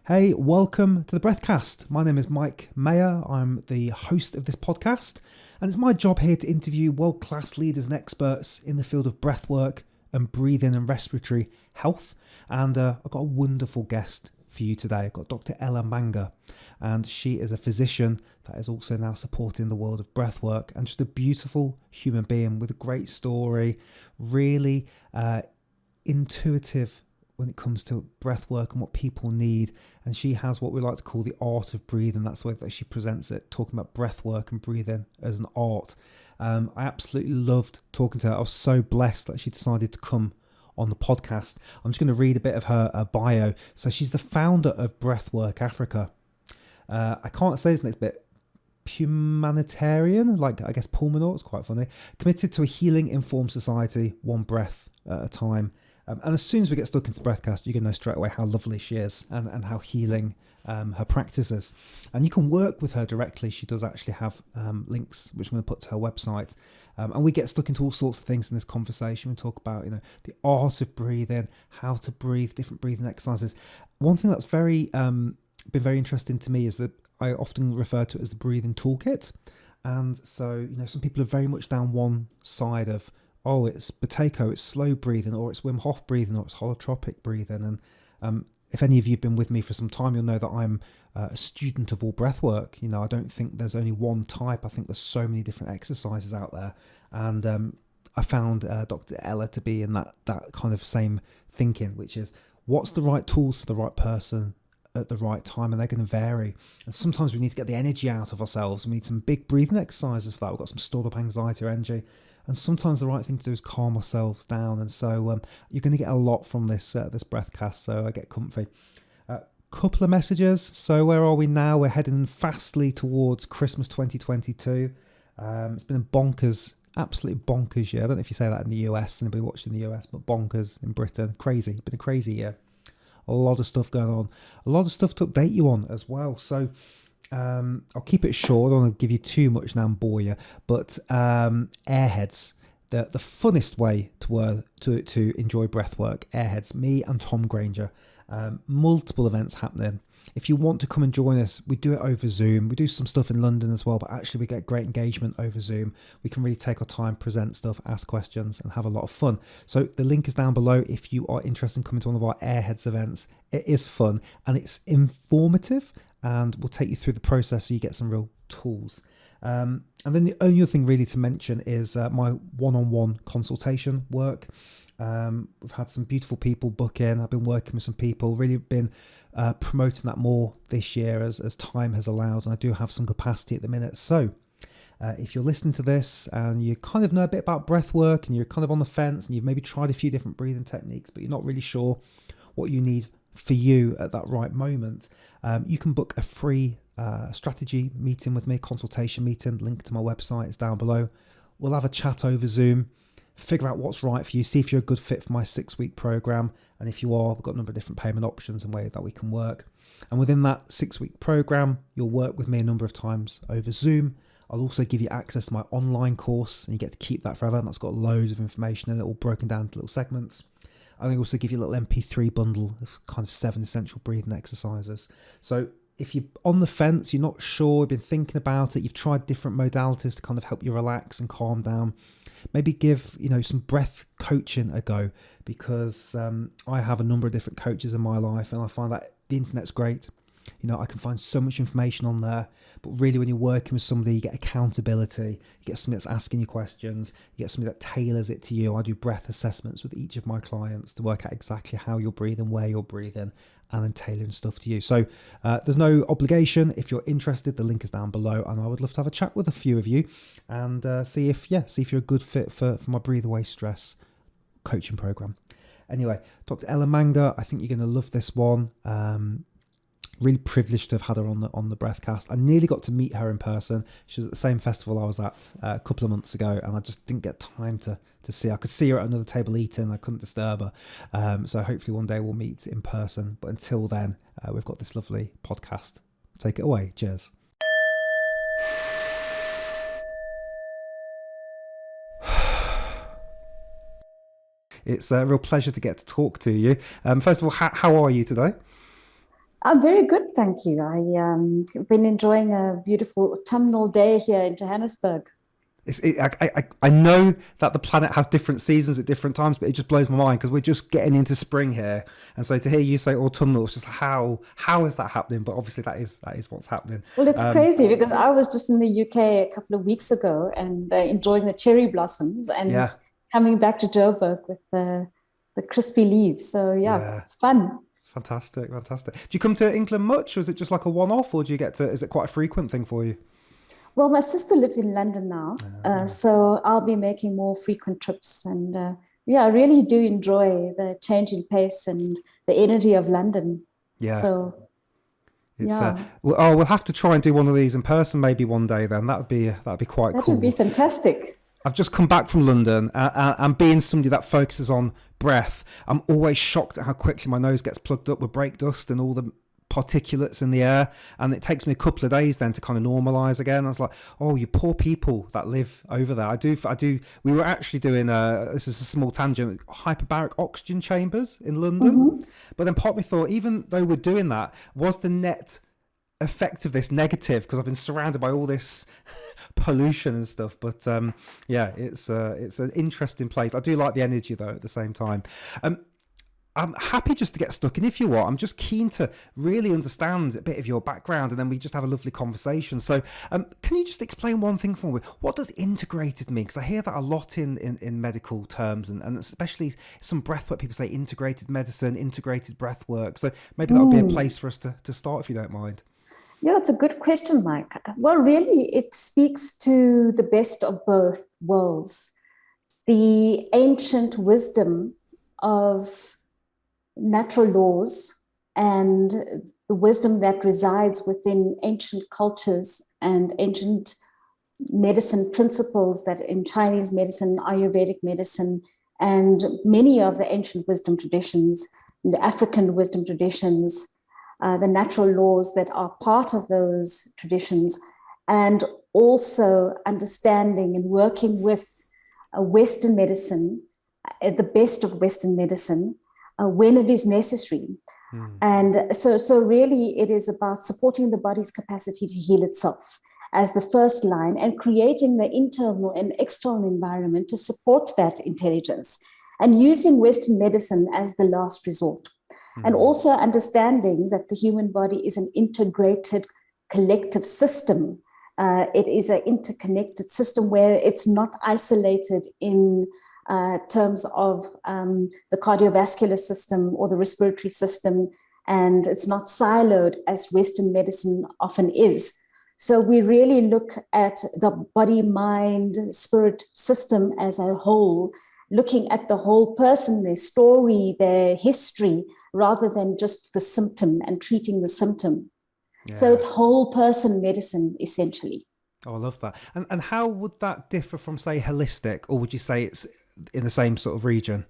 Hey, welcome to the Breathcast. My name is Mike Maher. I'm the host of this podcast, and it's my job here to interview world-class leaders and experts in the field of breathwork and breathing and respiratory health. And I've got a wonderful guest for you today. I've got Dr. Ela Manga, and she is a physician that is also now supporting the world of breathwork, and just a beautiful human being with a great story, really intuitive when it comes to breath work and what people need. And she has what we like to call the art of breathing. That's the way that she presents it, talking about breath work and breathing as an art. I absolutely loved talking to her. I was so blessed that she decided to come on the podcast. I'm just going to read a bit of her bio. So she's the founder of Breathwork Africa. I can't say this next bit. Pneumanitarian, like I guess pulmonar, it's quite funny. Committed to a healing informed society, one breath at a time. And as soon as we get stuck into the Breathcast, you're going to know straight away how lovely she is and how healing her practice is. And you can work with her directly. She does actually have links, which I'm going to put to her website. And we get stuck into all sorts of things in this conversation. We talk about, the art of breathing, how to breathe, different breathing exercises. One thing that's been very interesting to me is that I often refer to it as the breathing toolkit. And so, some people are very much down one side of, oh, it's Buteyko, it's slow breathing, or it's Wim Hof breathing, or it's holotropic breathing. And if any of you have been with me for some time, you'll know that I'm a student of all breath work. I don't think there's only one type. I think there's so many different exercises out there. And I found Dr. Ela to be in that kind of same thinking, which is what's the right tools for the right person at the right time, and they're going to vary. And sometimes we need to get the energy out of ourselves. We need some big breathing exercises for that. We've got some stored up anxiety or energy. And sometimes the right thing to do is calm ourselves down. And so you're going to get a lot from this Breathcast, so I get comfy. Couple of messages. So where are we now? We're heading fastly towards Christmas 2022. It's been a absolutely bonkers year. I don't know if you say that in the US, anybody watched in the US, but bonkers in Britain. Crazy. It's been a crazy year. A lot of stuff going on. A lot of stuff to update you on as well. So I'll keep it short. I don't want to give you too much now and bore you. But Airheads, the funnest way to enjoy breathwork. Airheads, me and Tom Granger. Multiple events happening. If you want to come and join us, we do it over Zoom. We do some stuff in London as well, but actually we get great engagement over Zoom. We can really take our time, present stuff, ask questions, and have a lot of fun. So the link is down below if you are interested in coming to one of our Airheads events. It is fun and it's informative, and we'll take you through the process so you get some real tools. And then the only other thing really to mention is my one-on-one consultation work. We've had some beautiful people book in. I've been working with some people, really been promoting that more this year as time has allowed, and I do have some capacity at the minute. So if you're listening to this and you kind of know a bit about breath work and you're kind of on the fence and you've maybe tried a few different breathing techniques, but you're not really sure what you need for you at that right moment, you can book a free strategy meeting with me, consultation meeting. Link to my website is down below. We'll have a chat over Zoom, figure out what's right for you, see if you're a good fit for my 6-week program. And if you are, we've got a number of different payment options and ways that we can work. And within that 6-week program, you'll work with me a number of times over Zoom. I'll also give you access to my online course, and you get to keep that forever. And that's got loads of information in it, all broken down into little segments. And I also give you a little MP3 bundle of kind of 7 essential breathing exercises. So if you're on the fence, you're not sure, you've been thinking about it, you've tried different modalities to kind of help you relax and calm down, maybe give some breath coaching a go, because I have a number of different coaches in my life, and I find that the internet's great. I can find so much information on there, but really when you're working with somebody, you get accountability, you get somebody that's asking you questions, you get somebody that tailors it to you. I do breath assessments with each of my clients to work out exactly how you're breathing, where you're breathing, and then tailoring stuff to you. So there's no obligation. If you're interested, the link is down below, and I would love to have a chat with a few of you and see if you're a good fit for my Breathe Away Stress coaching program. Anyway, Dr. Ela Manga, I think you're going to love this one. Really privileged to have had her on the Breathcast. I nearly got to meet her in person. She was at the same festival I was at a couple of months ago, and I just didn't get time to see her. I could see her at another table eating. I couldn't disturb her. So hopefully one day we'll meet in person. But until then, we've got this lovely podcast. Take it away. Cheers. It's a real pleasure to get to talk to you. First of all, how are you today? I'm very good, thank you. I've been enjoying a beautiful autumnal day here in Johannesburg. I know that the planet has different seasons at different times, but it just blows my mind because we're just getting into spring here, and so to hear you say autumnal, it's just how is that happening? But obviously that is what's happening. Well, it's Um, crazy because I was just in the UK a couple of weeks ago and enjoying the cherry blossoms and yeah, coming back to Joburg with the crispy leaves. So yeah, yeah, it's fun. fantastic, fantastic. Do you come to England much, or is it just like a one-off, or do you get to? Is it quite a frequent thing for you? Well, my sister lives in London now, so I'll be making more frequent trips. And yeah, I really do enjoy the change in pace and the energy of London. Yeah, So it's yeah, we'll have to try and do one of these in person maybe one day. Then that'd be quite that would be cool. fantastic. I've just come back from London, and being somebody that focuses on breath, I'm always shocked at how quickly my nose gets plugged up with brake dust and all the particulates in the air, and it takes me a couple of days then to kind of normalize again. I was like, oh, you poor people that live over there. I do. We were actually doing this is a small tangent, hyperbaric oxygen chambers in London, Mhm. but then part of me thought, even though we're doing that, was the net effect of this negative? Because I've been surrounded by all this pollution and stuff. But yeah, it's an interesting place. I do like the energy though at the same time. Um, I'm happy just to get stuck in if you want. I'm just keen to really understand a bit of your background, and then we just have a lovely conversation. So, can you just explain one thing for me? What does integrated mean? Because I hear that a lot in medical terms, and especially some breathwork people say integrated medicine, integrated breathwork. So maybe that would be a Mm. place for us to start if you don't mind. Yeah, it's a good question, Mike. Well, really, it speaks to the best of both worlds. The ancient wisdom of natural laws and the wisdom that resides within ancient cultures and ancient medicine principles that in Chinese medicine, Ayurvedic medicine, and many of the ancient wisdom traditions, the African wisdom traditions, the natural laws that are part of those traditions, and also understanding and working with Western medicine, the best of Western medicine, when it is necessary. Hmm. And so really, it is about supporting the body's capacity to heal itself as the first line and creating the internal and external environment to support that intelligence and using Western medicine as the last resort. And Hmm. also understanding that the human body is an integrated collective system. It is an interconnected system where it's not isolated in terms of the cardiovascular system or the respiratory system, and it's not siloed as Western medicine often is. So we really look at the body, mind, spirit system as a whole, looking at the whole person, their story, their history, rather than just the symptom and treating the symptom. So Yeah. it's whole person medicine, essentially. Oh, I love that. And how would that differ from, say, holistic, or would you say it's in the same sort of region?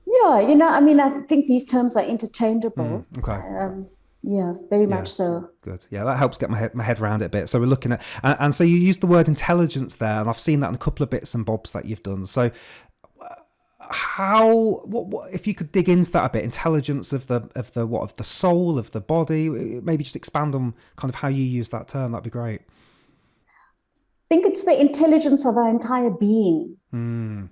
Yeah, I mean, I think these terms are interchangeable. Okay. Yeah, very much Yeah. so. Good. Yeah, that helps get my head around it a bit. So we're looking at, and so you used the word intelligence there, and I've seen that in a couple of bits and bobs that you've done. So how, what if you could dig into that a bit? Intelligence of the soul of the body. Maybe just expand on kind of how you use that term. That'd be great. I think it's the intelligence of our entire being. Mm,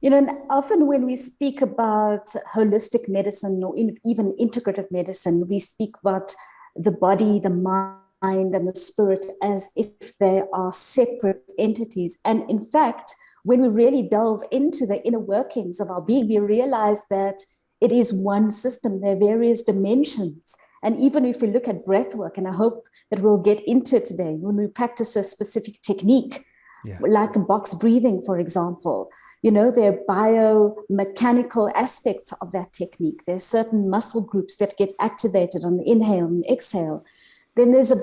And often when we speak about holistic medicine or even integrative medicine, we speak about the body, the mind, and the spirit as if they are separate entities. And in fact, when we really delve into the inner workings of our being, we realize that it is one system. There are various dimensions. And even if we look at breath work, and I hope that we'll get into it today, when we practice a specific technique, yeah. like box breathing, for example, there are biomechanical aspects of that technique. There's certain muscle groups that get activated on the inhale and exhale. Then there's a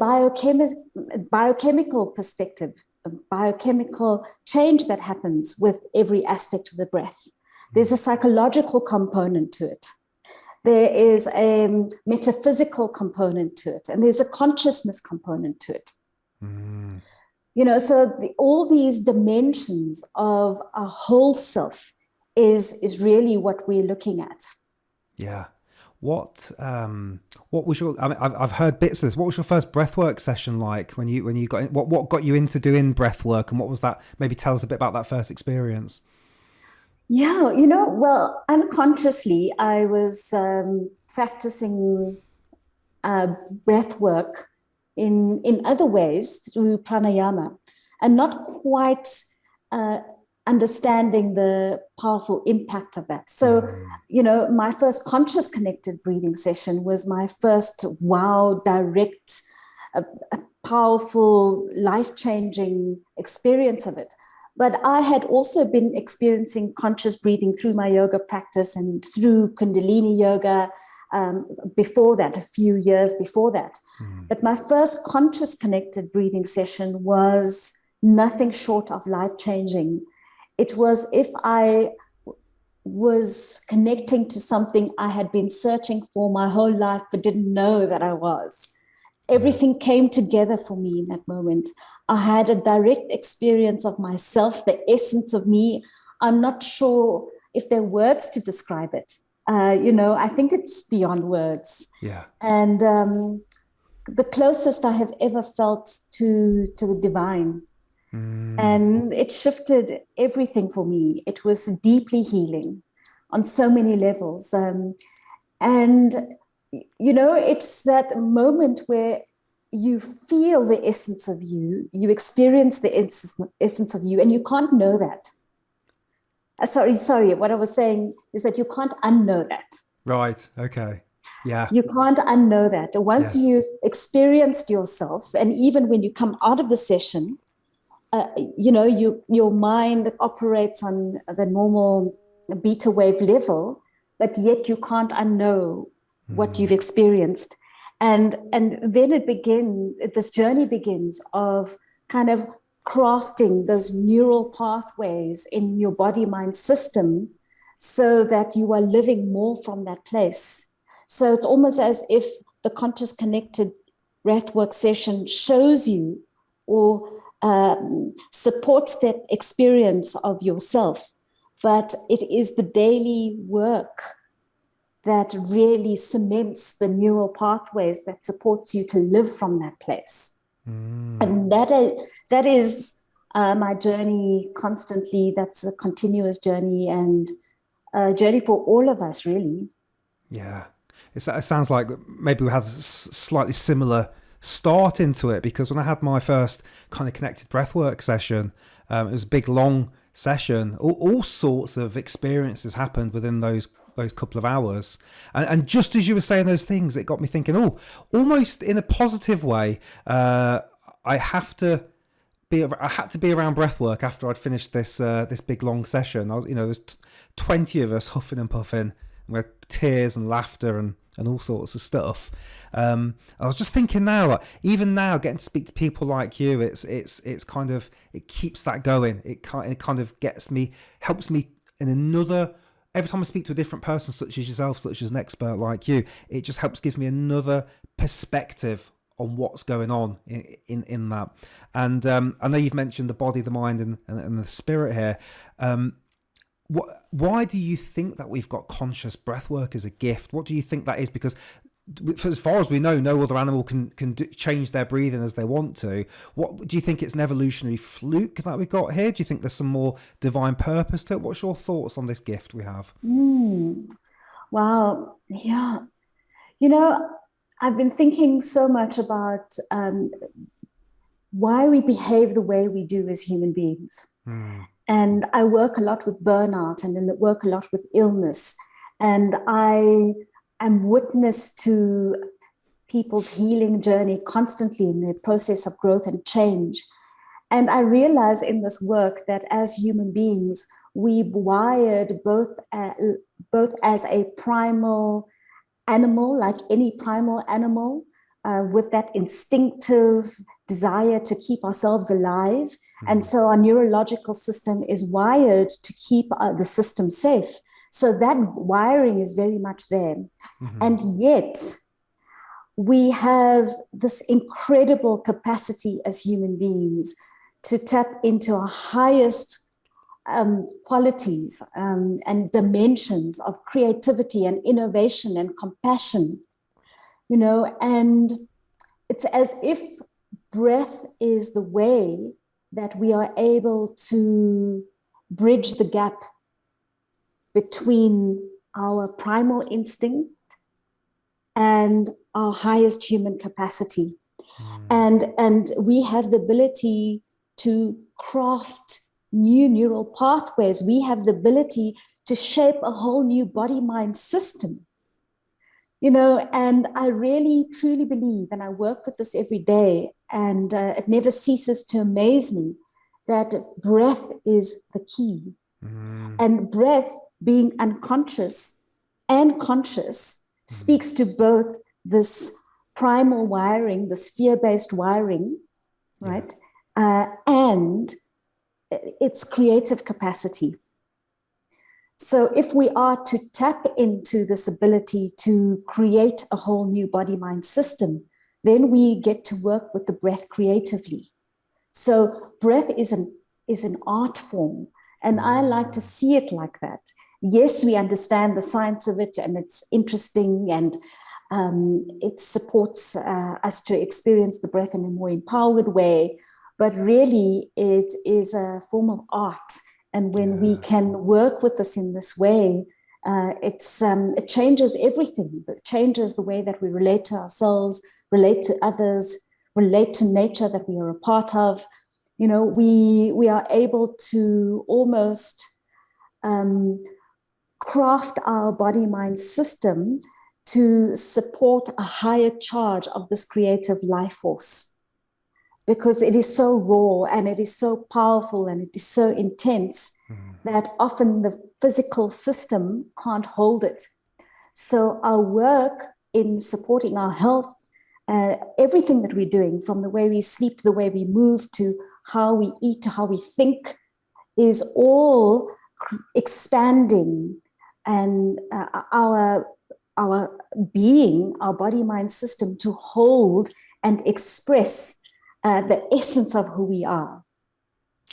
biochemical perspective, a biochemical change that happens with every aspect of the breath. There's a psychological component to it. There is a metaphysical component to it, and there's a consciousness component to it. Mm, So all these dimensions of a whole self is really what we're looking at. yeah. what was your? I mean, I've heard bits of this. What was your first breathwork session like when you got in, what got you into doing breathwork, and what was that? Maybe tell us a bit about that first experience. Yeah, well, unconsciously, I was practicing breath work in other ways through pranayama, and not quite understanding the powerful impact of that. So, my first conscious connected breathing session was my first wow, direct, powerful, life-changing experience of it. But I had also been experiencing conscious breathing through my yoga practice and through Kundalini yoga before that, a few years before that. But my first conscious connected breathing session was nothing short of life-changing. It was if I was connecting to something I had been searching for my whole life, but didn't know that I was. Everything came together for me in that moment. I had a direct experience of myself, the essence of me. I'm not sure if there are words to describe it. I think it's beyond words. Yeah. And the closest I have ever felt to the divine. And it shifted everything for me. It was deeply healing on so many levels. It's that moment where you feel the essence of you, you experience the essence of you, and you can't know that. Sorry. What I was saying is that you can't unknow that. Right. Okay. Yeah. You can't unknow that. Once Yes. you've experienced yourself, and even when you come out of the session, your mind operates on the normal beta wave level, but yet you can't unknow what you've experienced. And then this journey begins of kind of crafting those neural pathways in your body-mind system so that you are living more from that place. So it's almost as if the conscious connected breathwork session shows you or supports that experience of yourself, but it is the daily work that really cements the neural pathways that supports you to live from that place. And that is my journey constantly. That's a continuous journey, and a journey for all of us, really. Yeah. It sounds like maybe we had a slightly similar start into it, because when I had my first kind of connected breathwork session, it was a big, long session. All sorts of experiences happened within those couple of hours. And just as you were saying those things, it got me thinking, almost in a positive way, I had to be around breathwork after I'd finished this big, long session. There was 20 of us huffing and puffing, and we had tears and laughter and all sorts of stuff. I was just thinking now, even now, getting to speak to people like you, it's kind of, it keeps that going. It kind of helps me in another. Every time I speak to a different person, such as yourself, such as an expert like you, it just gives me another perspective on what's going on in that. And I know you've mentioned the body, the mind, and the spirit here. Why do you think that we've got conscious breath work as a gift? What do you think that is? Because as far as we know, no other animal can change their breathing as they want to. What do you think? It's an evolutionary fluke that we got here? Do you think there's some more divine purpose to it? What's your thoughts on this gift we have? Wow. Yeah. I've been thinking so much about why we behave the way we do as human beings. And I work a lot with burnout, and then work a lot with illness. And I'm witness to people's healing journey constantly in their process of growth and change. And I realize in this work that as human beings, we wired both as a primal animal, like any primal animal, with that instinctive desire to keep ourselves alive. And so our neurological system is wired to keep the system safe. So that wiring is very much there. And yet we have this incredible capacity as human beings to tap into our highest qualities and dimensions of creativity and innovation and compassion, and it's as if breath is the way that we are able to bridge the gap between our primal instinct and our highest human capacity. And we have the ability to craft new neural pathways. We have the ability to shape a whole new body-mind system. And I really, truly believe, and I work with this every day, and it never ceases to amaze me, that breath is the key. And breath, being unconscious and conscious, speaks to both this primal wiring, this fear-based wiring, right? And its creative capacity. So if we are to tap into this ability to create a whole new body-mind system, then we get to work with the breath creatively. So breath is an art form, and I like to see it like that. Yes, we understand the science of it, and it's interesting, and it supports us to experience the breath in a more empowered way, but really it is a form of art. And when we can work with this in this way, it changes everything. It changes the way that we relate to ourselves, relate to others, relate to nature that we are a part of. We are able to almost craft our body-mind system to support a higher charge of this creative life force, because it is so raw and it is so powerful and it is so intense that often the physical system can't hold it. So our work in supporting our health, everything that we're doing, from the way we sleep to the way we move to how we eat to how we think, is all expanding and our being, our body-mind system, to hold and express the essence of who we are.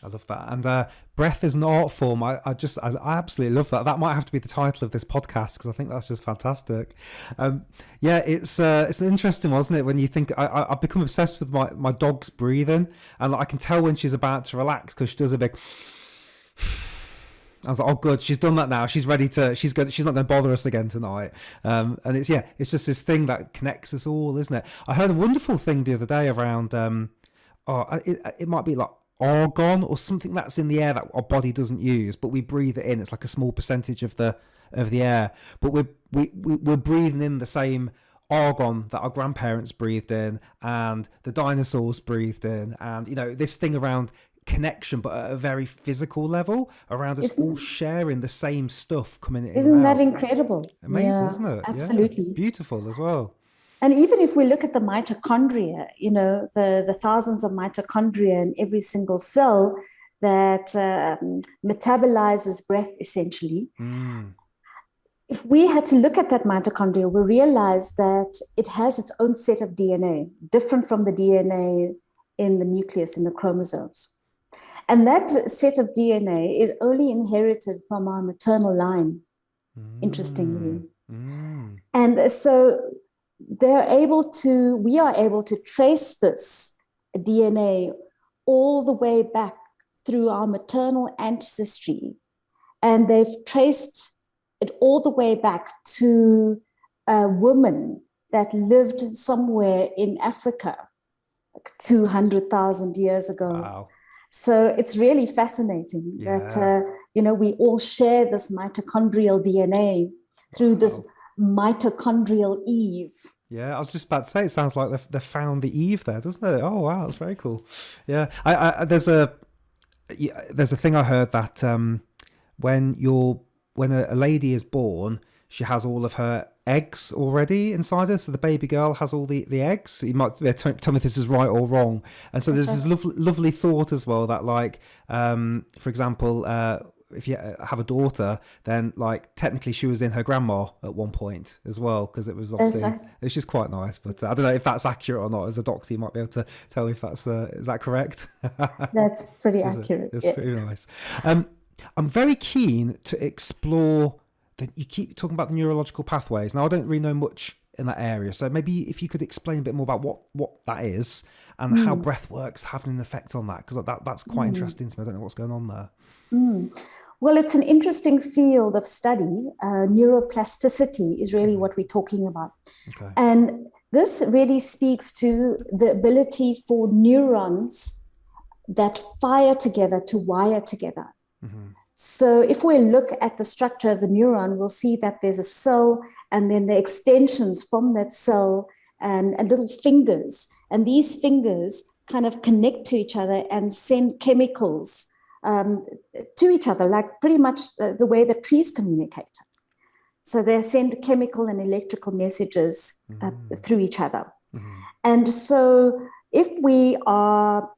I love that. And breath is an art form. I absolutely love that. That might have to be the title of this podcast, because I think that's just fantastic. It's an interesting one, isn't it? When you think, I've become obsessed with my dog's breathing, and I can tell when she's about to relax, because she does a big... I was like, oh, good, she's done that now. She's ready to, she's not going to bother us again tonight. And it's just this thing that connects us all, isn't it? I heard a wonderful thing the other day around, it might be like argon or something that's in the air that our body doesn't use, but we breathe it in. It's like a small percentage of the air, but we're breathing in the same argon that our grandparents breathed in and the dinosaurs breathed in. And, this thing around connection, but at a very physical level, around us all sharing the same stuff coming in. Isn't that incredible? Amazing, isn't it? Absolutely. Beautiful as well. And even if we look at the mitochondria, the thousands of mitochondria in every single cell that metabolizes breath, essentially. If we had to look at that mitochondria, we realize that it has its own set of DNA, different from the DNA in the nucleus, in the chromosomes. And that set of DNA is only inherited from our maternal line, interestingly. And so we are able to trace this DNA all the way back through our maternal ancestry. And they've traced it all the way back to a woman that lived somewhere in Africa, like 200,000 years ago. Wow. So it's really fascinating that, we all share this mitochondrial DNA through this mitochondrial Eve. Yeah, I was just about to say, it sounds like they found the Eve there, doesn't it? Oh, wow, that's very cool. Yeah, there's a thing I heard that when a lady is born, she has all of her eggs already inside her, so the baby girl has all the eggs. You might tell me if this is right or wrong. And so there's this lovely thought as well that, like, for example, if you have a daughter, then like technically she was in her grandma at one point as well, because it was obviously it's just quite nice. But I don't know if that's accurate or not. As a doctor, you might be able to tell me if that's is that correct? That's pretty accurate. It's pretty nice. I'm very keen to explore that. You keep talking about the neurological pathways. Now, I don't really know much in that area, so maybe if you could explain a bit more about what that is and how breath works having an effect on that, because that's quite interesting to me. I don't know what's going on there. Well, it's an interesting field of study. Neuroplasticity is really what we're talking about. Okay. And this really speaks to the ability for neurons that fire together to wire together. So if we look at the structure of the neuron, we'll see that there's a cell and then the extensions from that cell and little fingers. And these fingers kind of connect to each other and send chemicals to each other, like pretty much the way that trees communicate. So they send chemical and electrical messages through each other. And so if we are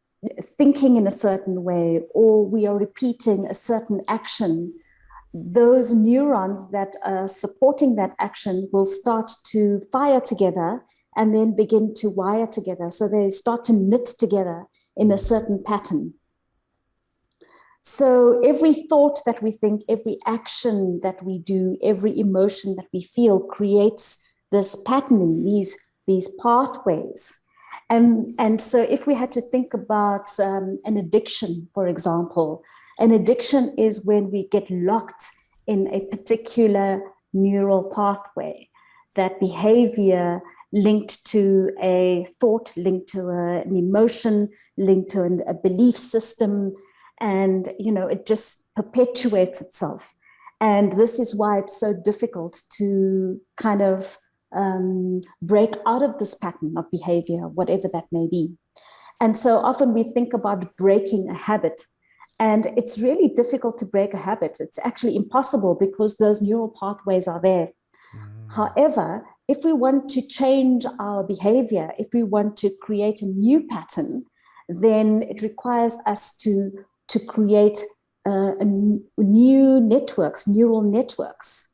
thinking in a certain way, or we are repeating a certain action, those neurons that are supporting that action will start to fire together and then begin to wire together. So they start to knit together in a certain pattern. So every thought that we think, every action that we do, every emotion that we feel creates this patterning, these pathways. And so if we had to think about an addiction, for example, an addiction is when we get locked in a particular neural pathway, that behavior linked to a thought, linked to an emotion, linked to a belief system, and, it just perpetuates itself. And this is why it's so difficult to kind of break out of this pattern of behavior, whatever that may be. And so often we think about breaking a habit, and it's really difficult to break a habit. It's actually impossible because those neural pathways are there. However, if we want to change our behavior, if we want to create a new pattern, then it requires us to create new networks, neural networks.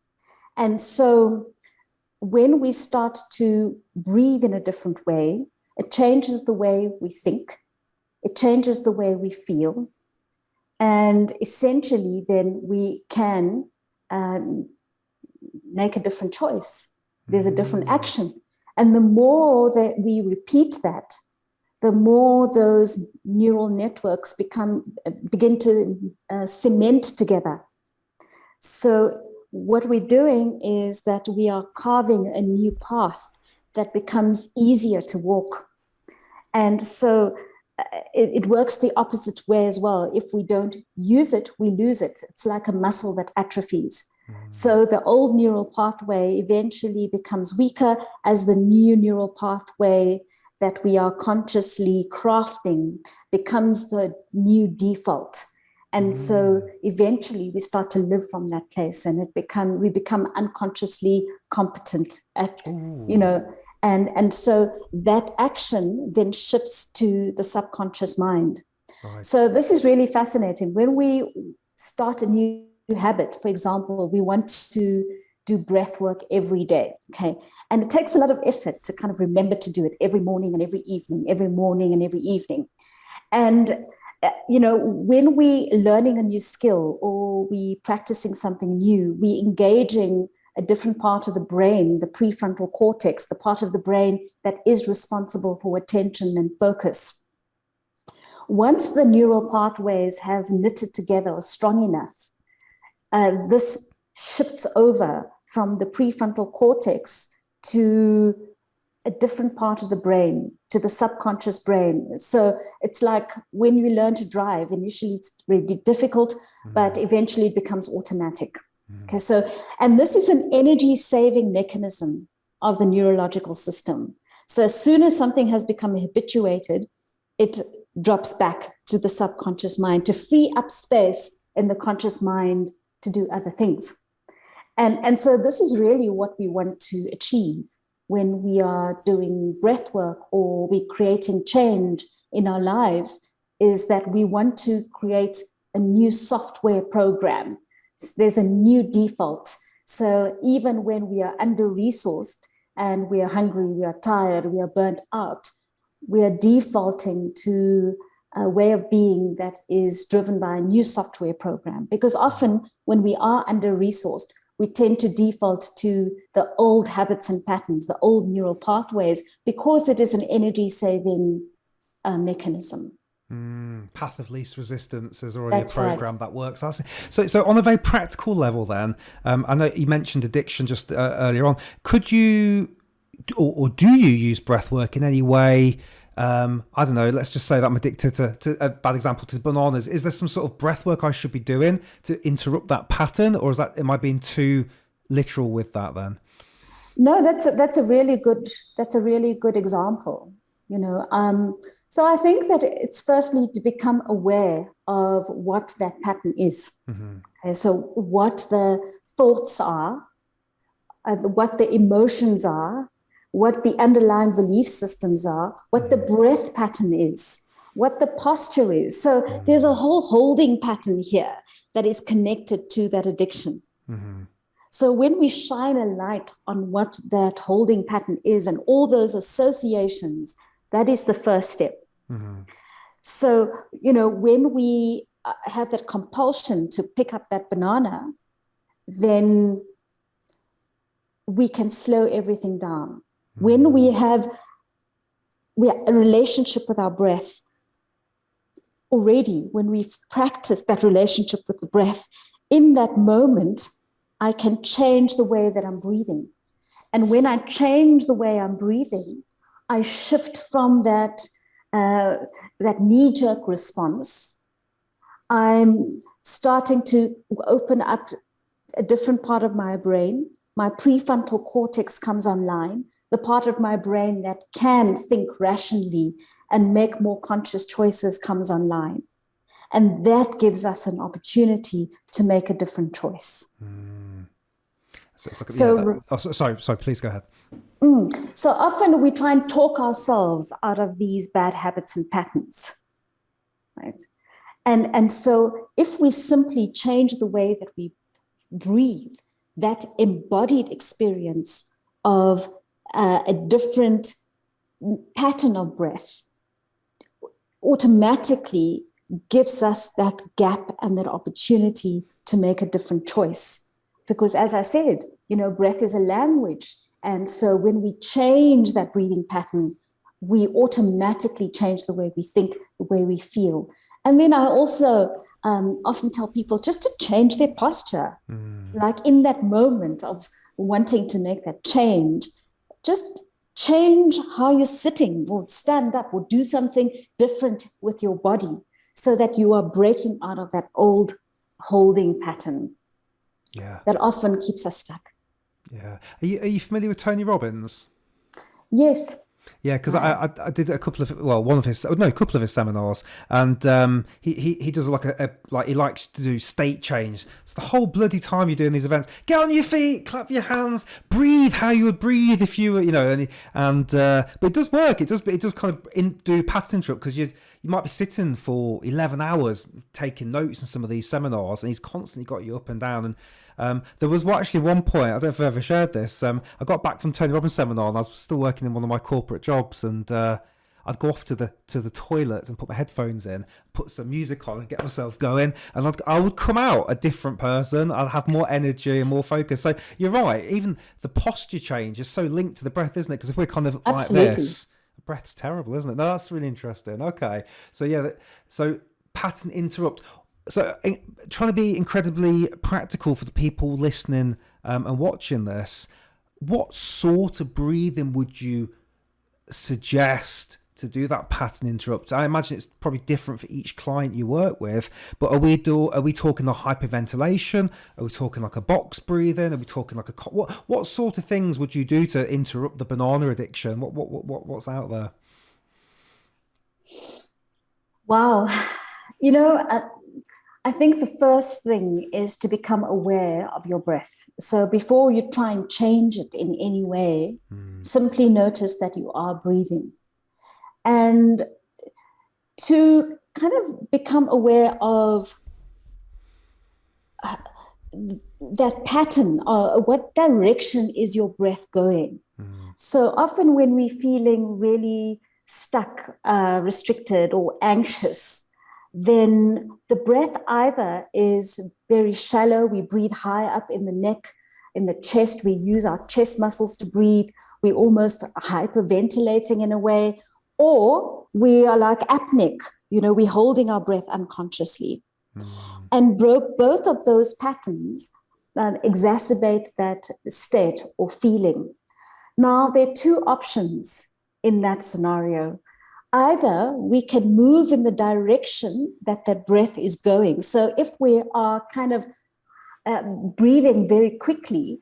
And so when we start to breathe in a different way, it changes the way we think, it changes the way we feel, and essentially then we can make a different choice. There's a different action. And the more that we repeat that, the more those neural networks begin to cement together. So what we're doing is that we are carving a new path that becomes easier to walk. And so it works the opposite way as well. If we don't use it, we lose it. It's like a muscle that atrophies. So the old neural pathway eventually becomes weaker as the new neural pathway that we are consciously crafting becomes the new default. And so eventually we start to live from that place, and we become unconsciously competent at, and so that action then shifts to the subconscious mind. Right. So this is really fascinating. When we start a new habit, for example, we want to do breath work every day, okay? And it takes a lot of effort to kind of remember to do it every morning and every evening, every morning and every evening. And when we learning a new skill or we practicing something new, we engaging a different part of the brain, the prefrontal cortex, the part of the brain that is responsible for attention and focus. Once the neural pathways have knitted together or strong enough, this shifts over from the prefrontal cortex to a different part of the brain, to the subconscious brain. So it's like when you learn to drive, initially it's really difficult, but eventually it becomes automatic. Okay, so, and this is an energy saving mechanism of the neurological system. So as soon as something has become habituated, it drops back to the subconscious mind to free up space in the conscious mind to do other things. And so this is really what we want to achieve when we are doing breath work or we're creating change in our lives, is that we want to create a new software program. There's a new default. So even when we are under-resourced and we are hungry, we are tired, we are burnt out, we are defaulting to way of being that is driven by a new software program. Because often when we are under-resourced, we tend to default to the old habits and patterns, the old neural pathways, because it is an energy-saving mechanism. Path of least resistance is already a program that works. So on a very practical level then, I know you mentioned addiction just earlier on. Could you, or do you use breath work in any way? I don't know, let's just say that I'm addicted to a bad example, to bananas. Is there some sort of breath work I should be doing to interrupt that pattern, or am I being too literal with that then? No, that's a really good example. So I think that it's firstly to become aware of what that pattern is. Okay, so what the thoughts are, what the emotions are, what the underlying belief systems are, what the breath pattern is, what the posture is. So there's a whole holding pattern here that is connected to that addiction. So when we shine a light on what that holding pattern is and all those associations, that is the first step. So, when we have that compulsion to pick up that banana, then we can slow everything down. When we have a relationship with our breath already, when we've practiced that relationship with the breath, in that moment, I can change the way that I'm breathing. And when I change the way I'm breathing, I shift from that knee-jerk response. I'm starting to open up a different part of my brain. My prefrontal cortex comes online, the part of my brain that can think rationally and make more conscious choices comes online. And that gives us an opportunity to make a different choice. Sorry, please go ahead. So often we try and talk ourselves out of these bad habits and patterns, right? And so if we simply change the way that we breathe, that embodied experience of a different pattern of breath automatically gives us that gap and that opportunity to make a different choice. Because as I said, breath is a language. And so when we change that breathing pattern, we automatically change the way we think, the way we feel. And then I also often tell people just to change their posture. Like in that moment of wanting to make that change, just change how you're sitting or stand up or do something different with your body so that you are breaking out of that old holding pattern that often keeps us stuck. Yeah. Are you familiar with Tony Robbins? Yes. Yeah, because I did a couple of his seminars, and he does he likes to do state change. So the whole bloody time you're doing these events, get on your feet, clap your hands, breathe how you would breathe if you were, but it does work. It does kind of do pattern interrupt, because you might be sitting for 11 hours taking notes in some of these seminars, and he's constantly got you up and down. And there was actually one point, I don't know if I've ever shared this, I got back from Tony Robbins' seminar, and I was still working in one of my corporate jobs, and I'd go off to the toilet and put my headphones in, put some music on and get myself going, and I would come out a different person. I'd have more energy and more focus. So you're right, even the posture change is so linked to the breath, isn't it? Because if we're kind of Absolutely. like this, the breath's terrible, isn't it? No, that's really interesting. Okay, so pattern interrupt. So trying to be incredibly practical for the people listening and watching this, what sort of breathing would you suggest to do that pattern interrupt? I imagine it's probably different for each client you work with, but are we talking the hyperventilation? Are we talking like a box breathing? Are we talking like what sort of things would you do to interrupt the banana addiction? What's out there? Wow. I think the first thing is to become aware of your breath. So before you try and change it in any way, simply notice that you are breathing. And to kind of become aware of that pattern, what direction is your breath going? So often when we're feeling really stuck, restricted, or anxious, then the breath either is very shallow, we breathe high up in the neck, in the chest, we use our chest muscles to breathe, we almost hyperventilating in a way, or we are like apneic, we're holding our breath unconsciously. And both of those patterns exacerbate that state or feeling. Now, there are two options in that scenario. Either we can move in the direction that the breath is going. So if we are kind of breathing very quickly,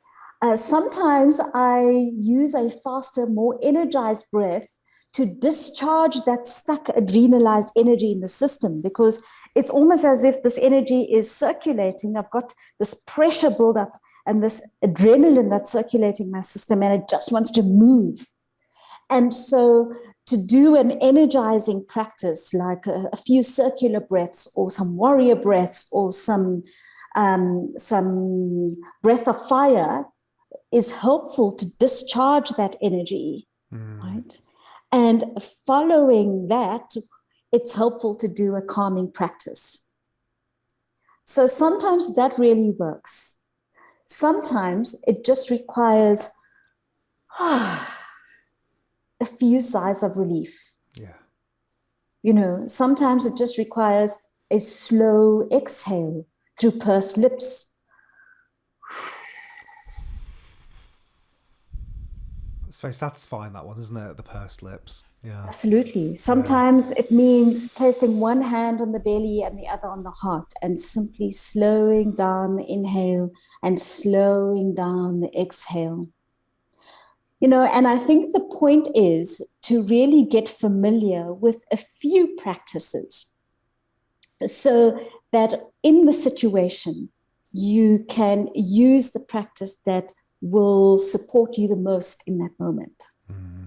sometimes I use a faster, more energized breath to discharge that stuck adrenalized energy in the system, because it's almost as if this energy is circulating. I've got this pressure buildup and this adrenaline that's circulating my system, and it just wants to move. And so to do an energizing practice, like a few circular breaths or some warrior breaths or some breath of fire, is helpful to discharge that energy, right? And following that, it's helpful to do a calming practice. So sometimes that really works. Sometimes it just requires a few sighs of relief. Yeah. Sometimes it just requires a slow exhale through pursed lips. It's very satisfying, that one, isn't it? The pursed lips. Yeah. Absolutely. Sometimes it means placing one hand on the belly and the other on the heart, and simply slowing down the inhale and slowing down the exhale. And I think the point is to really get familiar with a few practices so that in the situation, you can use the practice that will support you the most in that moment.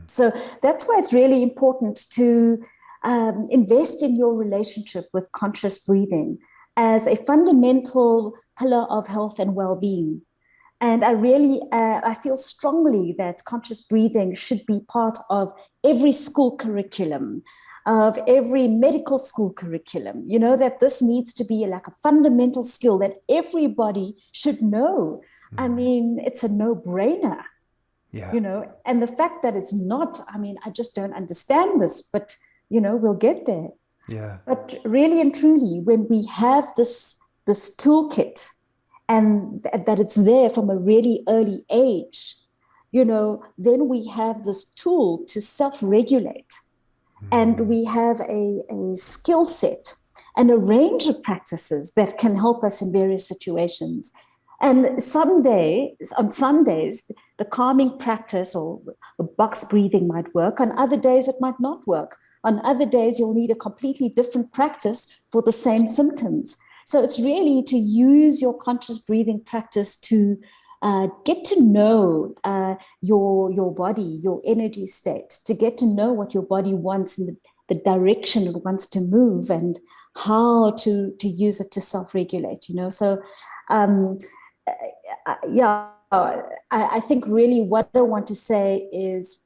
So that's why it's really important to invest in your relationship with conscious breathing as a fundamental pillar of health and well-being. And I feel strongly that conscious breathing should be part of every school curriculum, of every medical school curriculum, that this needs to be like a fundamental skill that everybody should know. I mean, it's a no-brainer, and the fact that it's not, I just don't understand this, but, we'll get there. Yeah. But really and truly, when we have this toolkit and that it's there from a really early age, then we have this tool to self-regulate. And we have a skill set and a range of practices that can help us in various situations. And on some days, the calming practice or box breathing might work. On other days, it might not work. On other days, you'll need a completely different practice for the same symptoms. So it's really to use your conscious breathing practice to get to know your body, your energy state, to get to know what your body wants and the direction it wants to move, and how to use it to self-regulate, So, I think really what I want to say is,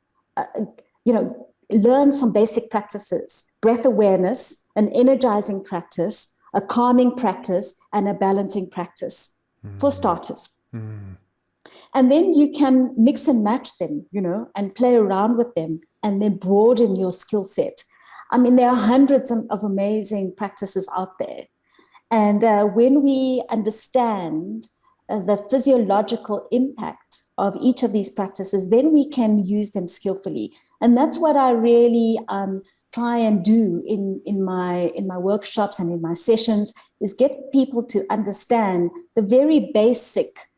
learn some basic practices: breath awareness, an energizing practice, a calming practice, and a balancing practice, for starters. And then you can mix and match them, and play around with them, and then broaden your skill set. There are hundreds of amazing practices out there. And when we understand the physiological impact of each of these practices, then we can use them skillfully. And that's what I really try and do in my workshops and in my sessions, is get people to understand the very basic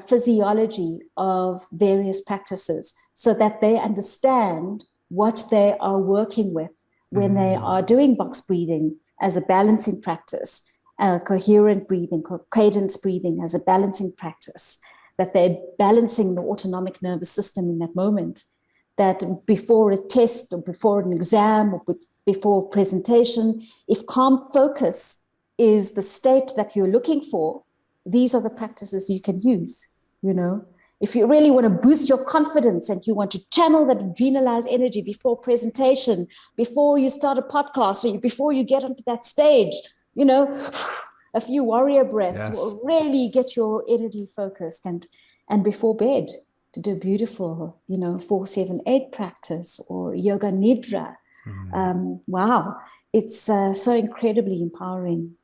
physiology of various practices, so that they understand what they are working with when they are doing box breathing as a balancing practice, coherent breathing, cadence breathing as a balancing practice, that they're balancing the autonomic nervous system in that moment, that before a test or before an exam or before a presentation, if calm focus is the state that you're looking for, these are the practices you can use. if you really want to boost your confidence and you want to channel that adrenalized energy before presentation, before you start a podcast, or before you get onto that stage, a few warrior breaths will really get your energy focused. And before bed, to do a beautiful, 4-7-8 practice or yoga nidra. Wow, it's so incredibly empowering.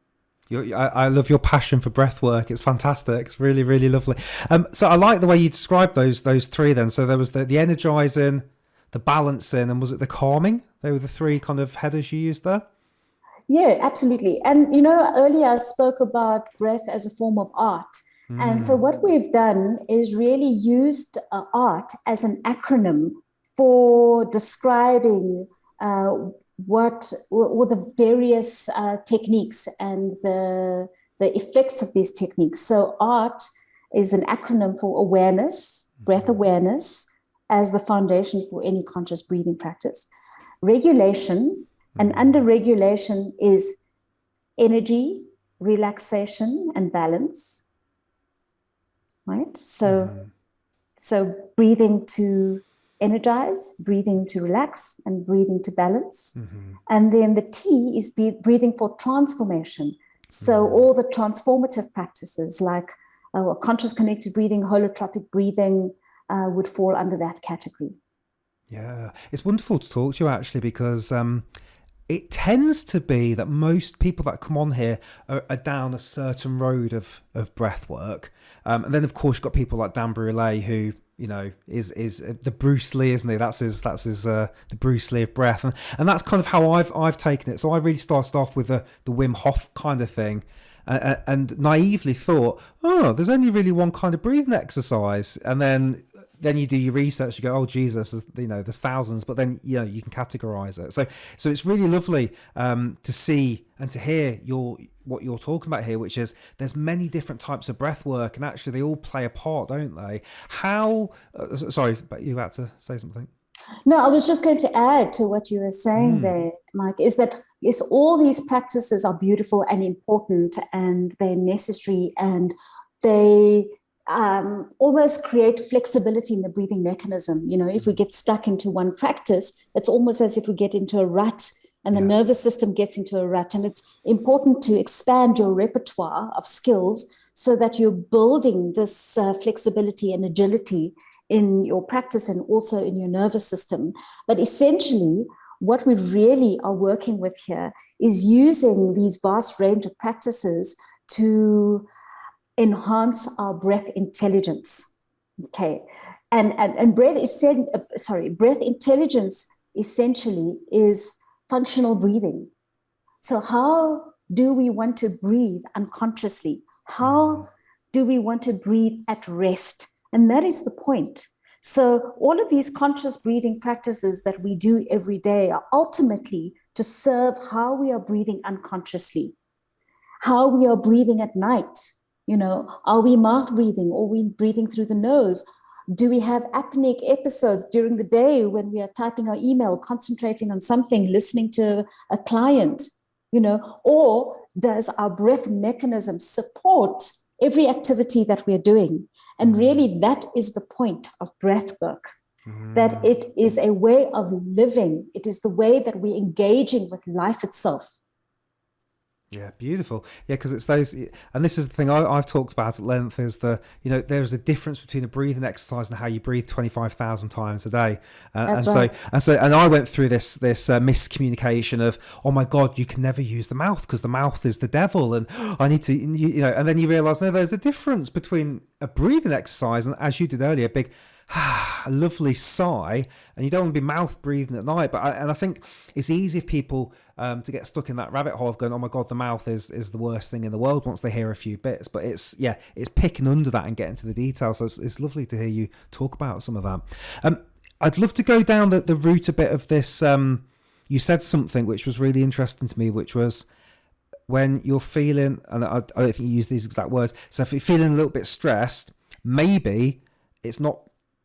I love your passion for breath work. It's fantastic. It's really, really lovely. So I like the way you described those three then. So there was the energizing, the balancing, and was it the calming? They were the three kind of headers you used there? Yeah, absolutely. And, earlier I spoke about breath as a form of art. And so what we've done is really used art as an acronym for describing what were the various techniques and the effects of these techniques. So art is an acronym for awareness, breath awareness, as the foundation for any conscious breathing practice. Regulation, and under regulation is energy, relaxation, and balance. Right? So breathing to energize, breathing to relax, and breathing to balance. And then the T is breathing for transformation. So all the transformative practices like conscious connected breathing, holotropic breathing would fall under that category. Yeah, it's wonderful to talk to you actually, because it tends to be that most people that come on here are down a certain road of breath work. And then of course you've got people like Dan Brulé who, is the Bruce Lee, isn't he? That's his the Bruce Lee of breath. And that's kind of how I've taken it. So I really started off with the Wim Hof kind of thing. And naively thought, there's only really one kind of breathing exercise. And then you do your research, you go, oh Jesus, there's thousands, but then you can categorize it. So it's really lovely to see and to hear what you're talking about here, which is there's many different types of breath work, and actually they all play a part, don't they? How? Sorry, but you had to say something. No, I was just going to add to what you were saying there, Mike, is that yes, all these practices are beautiful and important, and they're necessary, and they almost create flexibility in the breathing mechanism. If we get stuck into one practice, it's almost as if we get into a rut, and the nervous system gets into a rut. And it's important to expand your repertoire of skills so that you're building this flexibility and agility in your practice and also in your nervous system. But essentially, what we really are working with here is using these vast range of practices to enhance our breath intelligence. Okay, and breath intelligence essentially is functional breathing. So how do we want to breathe unconsciously? How do we want to breathe at rest? And that is the point. So all of these conscious breathing practices that we do every day are ultimately to serve how we are breathing unconsciously, how we are breathing at night. Are we mouth breathing, or are we breathing through the nose? Do we have apneic episodes during the day when we are typing our email, concentrating on something, listening to a client, or does our breath mechanism support every activity that we're doing? And really, that is the point of breath work, that it is a way of living. It is the way that we're engaging with life itself. Yeah, beautiful. Yeah, because it's those, and this is the thing I've talked about at length, is there's a difference between a breathing exercise and how you breathe 25,000 times a day. That's right. And I went through this miscommunication of, oh my God, you can never use the mouth because the mouth is the devil, and I need to, and then you realize, no, there's a difference between a breathing exercise and, as you did earlier, a big a lovely sigh, and you don't want to be mouth breathing at night. But I think it's easy for people to get stuck in that rabbit hole of going, oh my God, the mouth is the worst thing in the world once they hear a few bits. But it's picking under that and getting to the details. So it's lovely to hear you talk about some of that. I'd love to go down the route a bit of this. You said something which was really interesting to me, which was when you're feeling, and I don't think you use these exact words, so if you're feeling a little bit stressed, maybe it's not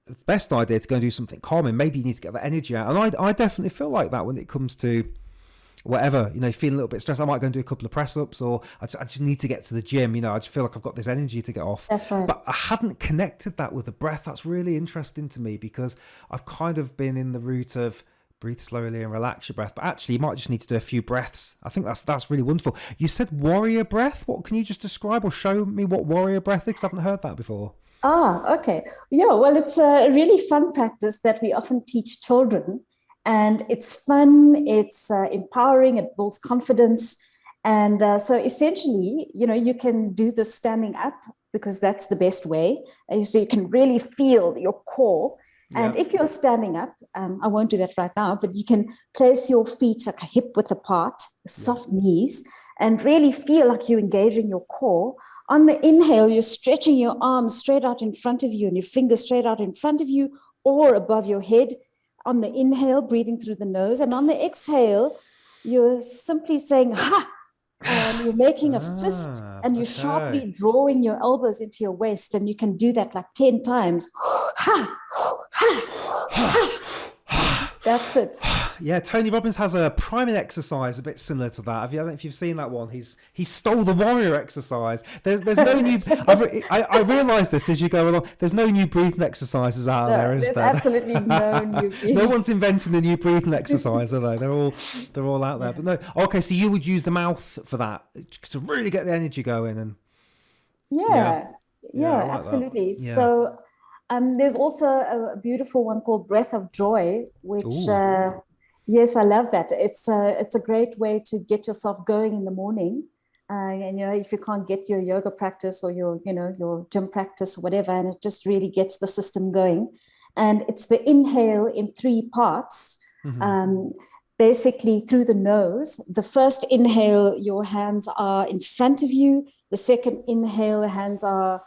the best idea to go and do something calming. Maybe you need to get that energy out. And I definitely feel like that when it comes to whatever, feeling a little bit stressed, I might go and do a couple of press ups, or I just need to get to the gym. I just feel like I've got this energy to get off. That's right. But I hadn't connected that with the breath. That's really interesting to me, because I've kind of been in the route of breathe slowly and relax your breath, but actually you might just need to do a few breaths. I think that's really wonderful. You said warrior breath. What can you just describe or show me what warrior breath is? I haven't heard that before. Okay. Yeah, well, it's a really fun practice that we often teach children. And it's fun, it's empowering, it builds confidence. And so essentially, you can do this standing up, because that's the best way. So you can really feel your core. And if you're standing up, I won't do that right now, but you can place your feet like hip width apart, soft knees, and really feel like you're engaging your core. On the inhale, you're stretching your arms straight out in front of you and your fingers straight out in front of you or above your head. On the inhale, breathing through the nose. And on the exhale, you're simply saying, ha! And you're making a fist, and you're sharply drawing your elbows into your waist. And you can do that like 10 times. Ha! Ha! Ha! That's it. Yeah, Tony Robbins has a priming exercise a bit similar to that. I don't know if you've seen that one. He stole the warrior exercise. There's no new. I realised this as you go along. There's no new breathing exercises out there, is there? There's absolutely no new. No one's inventing a new breathing exercise, are they? They're all out there. But no. Okay, so you would use the mouth for that to really get the energy going, and yeah, like absolutely. Yeah. So there's also a beautiful one called Breath of Joy, which. Yes, I love that. It's a great way to get yourself going in the morning. And if you can't get your yoga practice or your gym practice or whatever, and it just really gets the system going. And it's the inhale in 3 parts, basically through the nose. The first inhale, your hands are in front of you. The second inhale, hands are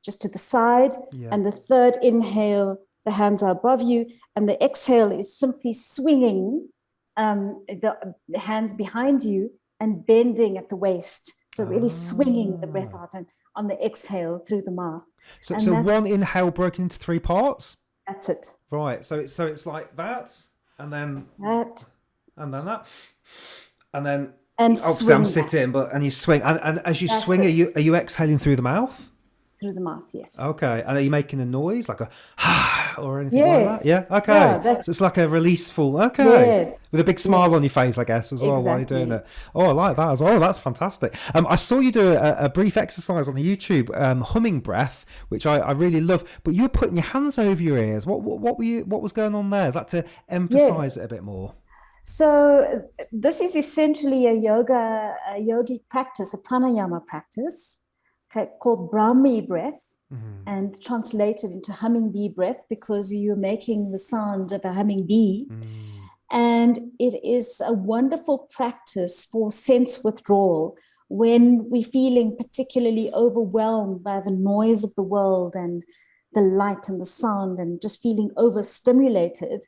just to the side. Yeah. And the third inhale, the hands are above you, and the exhale is simply swinging the hands behind you and bending at the waist. So really swinging the breath out and on the exhale through the mouth. So one inhale broken into 3 parts? That's it. Right. So it's like that, and then that, and then that, and then obviously I'm sitting, and you swing, and as you swing, are you exhaling through the mouth? Through the mouth, yes. Okay. And are you making a noise like a or anything like that? Yeah. Okay. Yeah, so it's like a releaseful. Okay. Yes. With a big smile on your face, I guess, as well, while you're doing it. Oh, I like that as well. That's fantastic. I saw you do a brief exercise on the YouTube, humming breath, which I really love. But you were putting your hands over your ears. What was going on there? Is that to emphasize it a bit more? So this is essentially a yogic practice, a pranayama practice, called Brahmi breath, and translated into humming bee breath, because you're making the sound of a humming bee. And it is a wonderful practice for sense withdrawal when we're feeling particularly overwhelmed by the noise of the world and the light and the sound and just feeling overstimulated.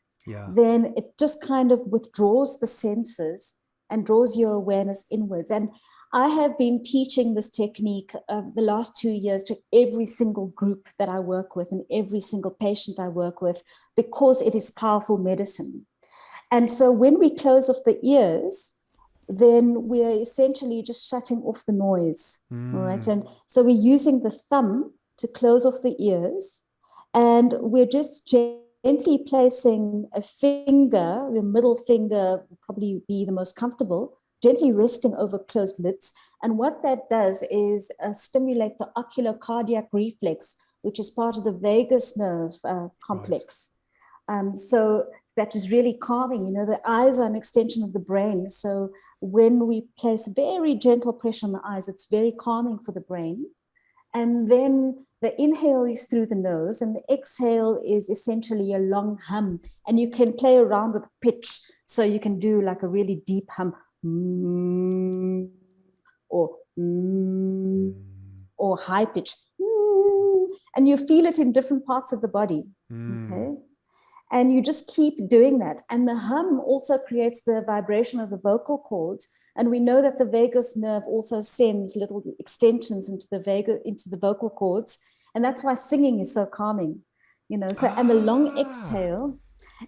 Then it just kind of withdraws the senses and draws your awareness inwards. And I have been teaching this technique the last 2 years to every single group that I work with and every single patient I work with, because it is powerful medicine. And so when we close off the ears, then we're essentially just shutting off the noise. All right. And so we're using the thumb to close off the ears, and we're just gently placing a finger, the middle finger will probably be the most comfortable, gently resting over closed lids. And what that does is stimulate the ocular cardiac reflex, which is part of the vagus nerve complex. So that is really calming. The eyes are an extension of the brain. So when we place very gentle pressure on the eyes, it's very calming for the brain. And then the inhale is through the nose, and the exhale is essentially a long hum. And you can play around with pitch. So you can do like a really deep hum, or high pitch, and you feel it in different parts of the body. Okay, and you just keep doing that. And the hum also creates the vibration of the vocal cords, and we know that the vagus nerve also sends little extensions into the vocal cords, and that's why singing is so calming. So and the long exhale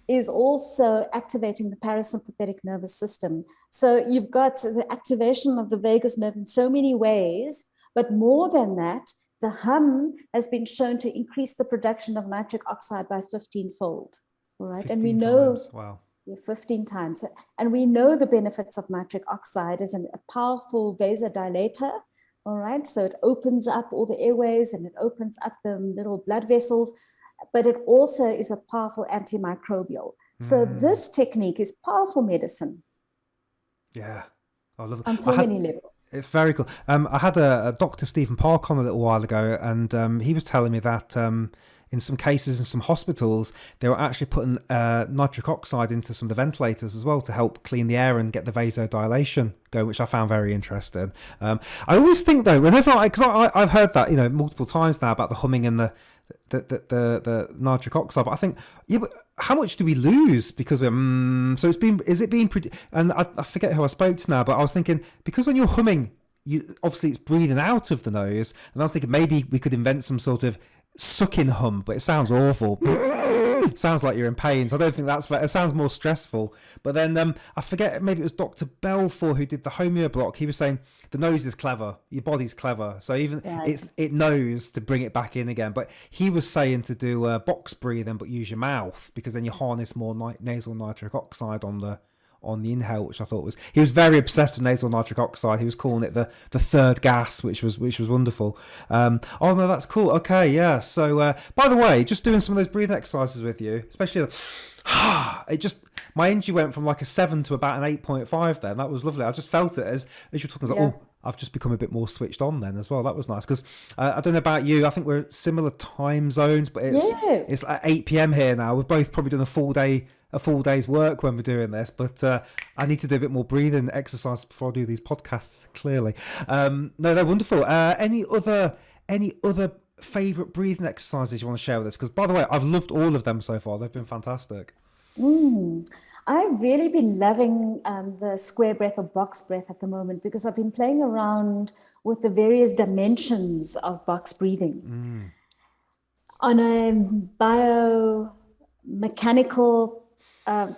is also activating the parasympathetic nervous system. So you've got the activation of the vagus nerve in so many ways, but more than that, the hum has been shown to increase the production of nitric oxide by 15-fold. All right. 15 and we know times. Wow. 15 times. And we know the benefits of nitric oxide as a powerful vasodilator. All right. So it opens up all the airways and it opens up the little blood vessels, but it also is a powerful antimicrobial. So this technique is powerful medicine. Yeah. I love it. On so many levels. It's very cool. I had a Dr. Stephen Park on a little while ago, and he was telling me that in some cases in some hospitals, they were actually putting nitric oxide into some of the ventilators as well to help clean the air and get the vasodilation going, which I found very interesting. I always think though, whenever I've heard that, multiple times now about the humming and the nitric oxide, but I think, yeah, but how much do we lose because we're and I forget who I spoke to now, but I was thinking, because when you're humming, obviously it's breathing out of the nose, and I was thinking maybe we could invent some sort of sucking hum, but it sounds awful. It sounds like you're in pain, so I don't think that's fair. It sounds more stressful. But then I forget, maybe it was Dr. Belfour who did the homeo block. He was saying the nose is clever, your body's clever, so even it knows to bring it back in again. But he was saying to do box breathing, but use your mouth, because then you harness more nasal nitric oxide on the inhale, which I thought was, he was very obsessed with nasal nitric oxide. He was calling it the third gas, which was wonderful. Oh no, that's cool. Okay, yeah. So by the way, just doing some of those breathing exercises with you, especially my energy went from like a 7 to about an 8.5 then. That was lovely. I just felt it as you're talking, like, oh, I've just become a bit more switched on then as well. That was nice, because I don't know about you, I think we're similar time zones, but it's like 8 p.m. here now. We've both probably done a full day's work when we're doing this, but I need to do a bit more breathing exercise before I do these podcasts, clearly. No, they're wonderful. Any other favourite breathing exercises you want to share with us? Because, by the way, I've loved all of them so far. They've been fantastic. I've really been loving the square breath or box breath at the moment, because I've been playing around with the various dimensions of box breathing. On a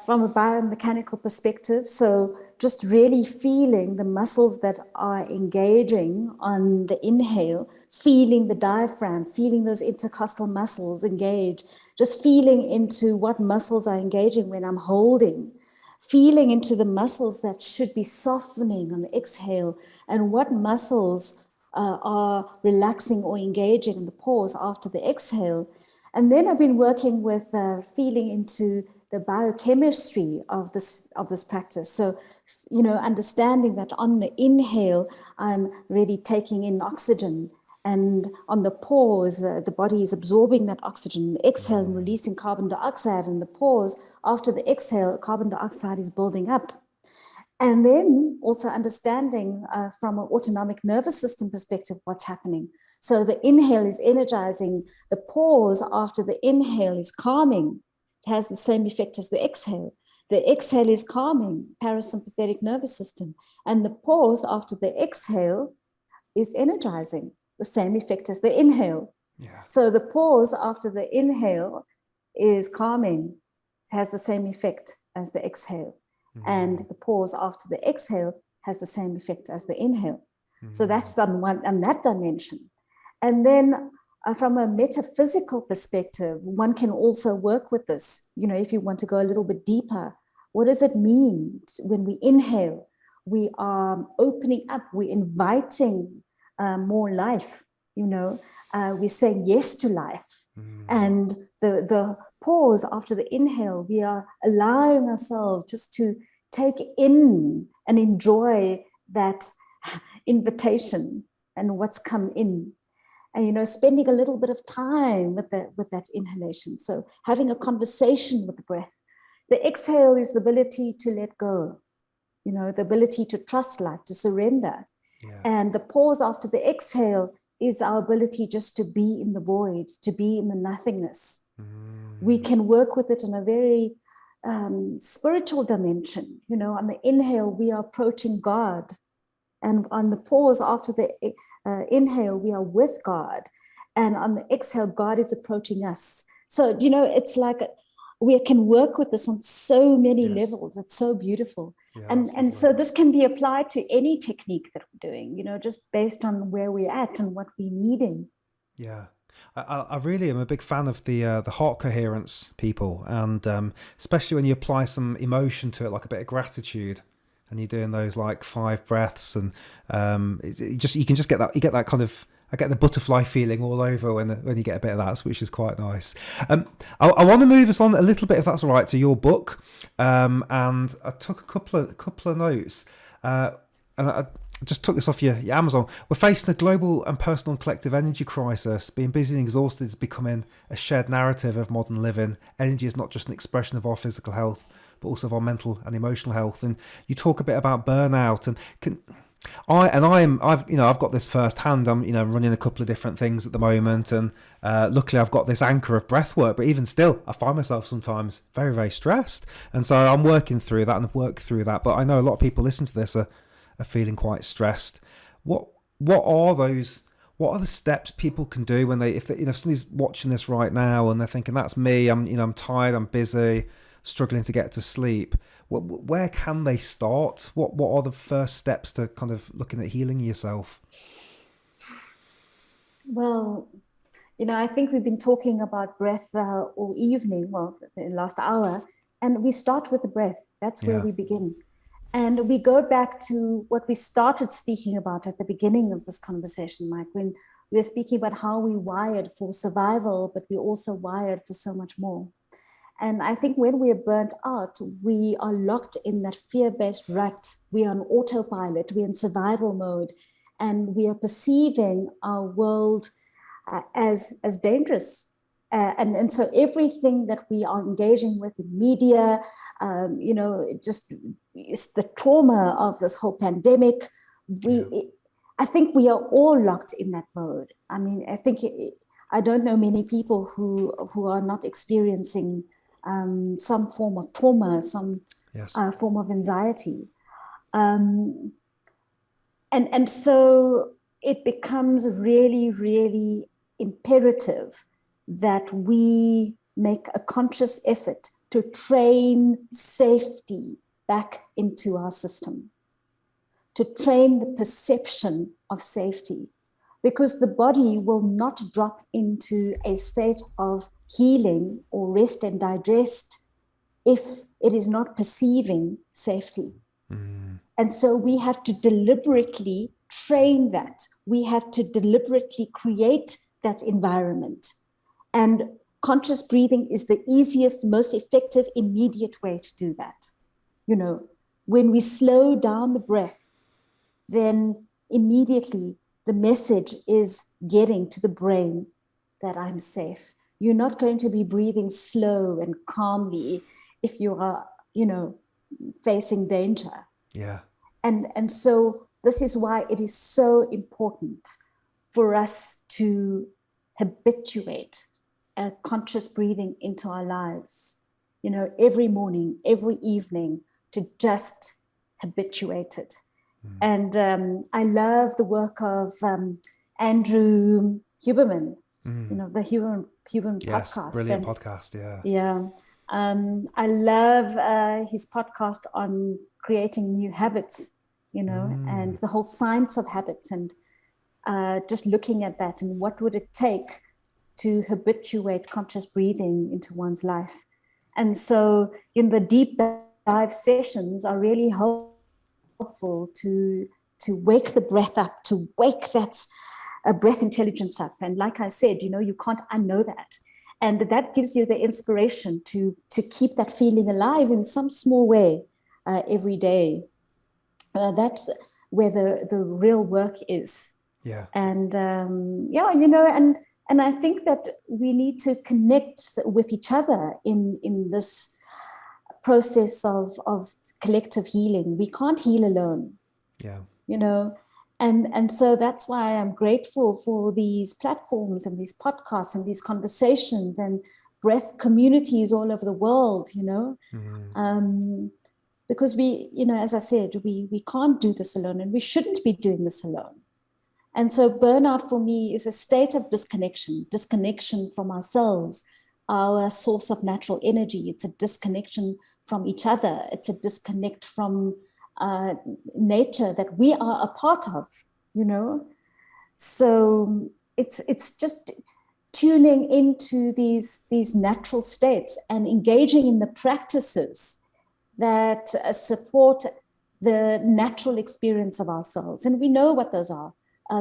from a biomechanical perspective. So just really feeling the muscles that are engaging on the inhale, feeling the diaphragm, feeling those intercostal muscles engage, just feeling into what muscles are engaging when I'm holding, feeling into the muscles that should be softening on the exhale, and what muscles are relaxing or engaging in the pause after the exhale. And then I've been working with feeling into the biochemistry of this practice. So, understanding that on the inhale, I'm really taking in oxygen, and on the pause, the body is absorbing that oxygen. The exhale, and releasing carbon dioxide, and the pause after the exhale, carbon dioxide is building up. And then also understanding from an autonomic nervous system perspective what's happening. So the inhale is energizing, the pause after the inhale is calming. It has the same effect as the exhale. The exhale is calming, parasympathetic nervous system. And the pause after the exhale is energizing, the same effect as the inhale. Yeah. So the pause after the inhale is calming, it has the same effect as the exhale. And the pause after the exhale has the same effect as the inhale. So that's on that dimension. And then from a metaphysical perspective, one can also work with this. If you want to go a little bit deeper, what does it mean when we inhale? We are opening up, we're inviting more life, we're saying yes to life. And the pause after the inhale, we are allowing ourselves just to take in and enjoy that invitation and what's come in. And spending a little bit of time with that inhalation. So having a conversation with the breath. The exhale is the ability to let go, the ability to trust life, to surrender. Yeah. And the pause after the exhale is our ability just to be in the void, to be in the nothingness. We can work with it in a very spiritual dimension. On the inhale, we are approaching God. And on the pause after the inhale, we are with God. And on the exhale, God is approaching us. So, it's like we can work with this on so many Yes. levels. It's so beautiful. Yeah, And absolutely. so this can be applied to any technique that we're doing, you know, just based on where we're at and what we're needing. Yeah. I really am a big fan of the heart coherence people, and especially when you apply some emotion to it, like a bit of gratitude, and you're doing those like 5 breaths, and you can just get that, you get that kind of, I get the butterfly feeling all over when you get a bit of that, which is quite nice. I want to move us on a little bit, if that's all right, to your book, and I took a couple of notes, and I just took this off your Amazon. We're facing a global and personal and collective energy crisis. Being busy and exhausted is becoming a shared narrative of modern living. Energy is not just an expression of our physical health, but also of our mental and emotional health. And you talk a bit about burnout, and I've got this firsthand. I'm running a couple of different things at the moment, and luckily I've got this anchor of breath work. But even still, I find myself sometimes very, very stressed, and so I'm working through that, and I've worked through that. But I know a lot of people listen to this are feeling quite stressed. What are those? What are the steps people can do when if somebody's watching this right now and they're thinking, that's me, I'm tired, I'm busy, struggling to get to sleep. Where can they start? What are the first steps to kind of looking at healing yourself? Well, I think we've been talking about breath all evening, well, the last hour, and we start with the breath. That's where we begin. And we go back to what we started speaking about at the beginning of this conversation, Mike, when we were speaking about how we wired for survival, but we also wired for so much more. And I think when we're burnt out, we are locked in that fear-based rut. We are on autopilot, we're in survival mode, and we are perceiving our world as dangerous. And so everything that we are engaging with in media, just it's the trauma of this whole pandemic. I think we are all locked in that mode. I mean, I don't know many people who are not experiencing some form of trauma, some form of anxiety. And so it becomes really, really imperative that we make a conscious effort to train safety back into our system, to train the perception of safety, because the body will not drop into a state of healing or rest and digest if it is not perceiving safety. And so we have to deliberately train that. We have to deliberately create that environment. And conscious breathing is the easiest, most effective, immediate way to do that. When we slow down the breath, then immediately the message is getting to the brain that I'm safe. You're not going to be breathing slow and calmly if you are, facing danger. Yeah. And so this is why it is so important for us to habituate conscious breathing into our lives, every morning, every evening, to just habituate it. And I love the work of Andrew Huberman, the Huberman podcast. Brilliant podcast, yeah. Yeah. I love his podcast on creating new habits, and the whole science of habits, and just looking at that and what would it take to habituate conscious breathing into one's life. And so in the deep dive sessions are really helpful to wake the breath up, to wake that breath intelligence up. And like I said, you can't unknow that. And that gives you the inspiration to keep that feeling alive in some small way every day. That's where the real work is. Yeah. And and I think that we need to connect with each other in this process of collective healing. We can't heal alone. Yeah. And so that's why I'm grateful for these platforms and these podcasts and these conversations and breath communities all over the world, because we, as I said, we can't do this alone, and we shouldn't be doing this alone. And so burnout for me is a state of disconnection from ourselves, our source of natural energy. It's a disconnection from each other. It's a disconnect from nature that we are a part of, you know. So it's just tuning into these natural states and engaging in the practices that support the natural experience of ourselves. And we know what those are.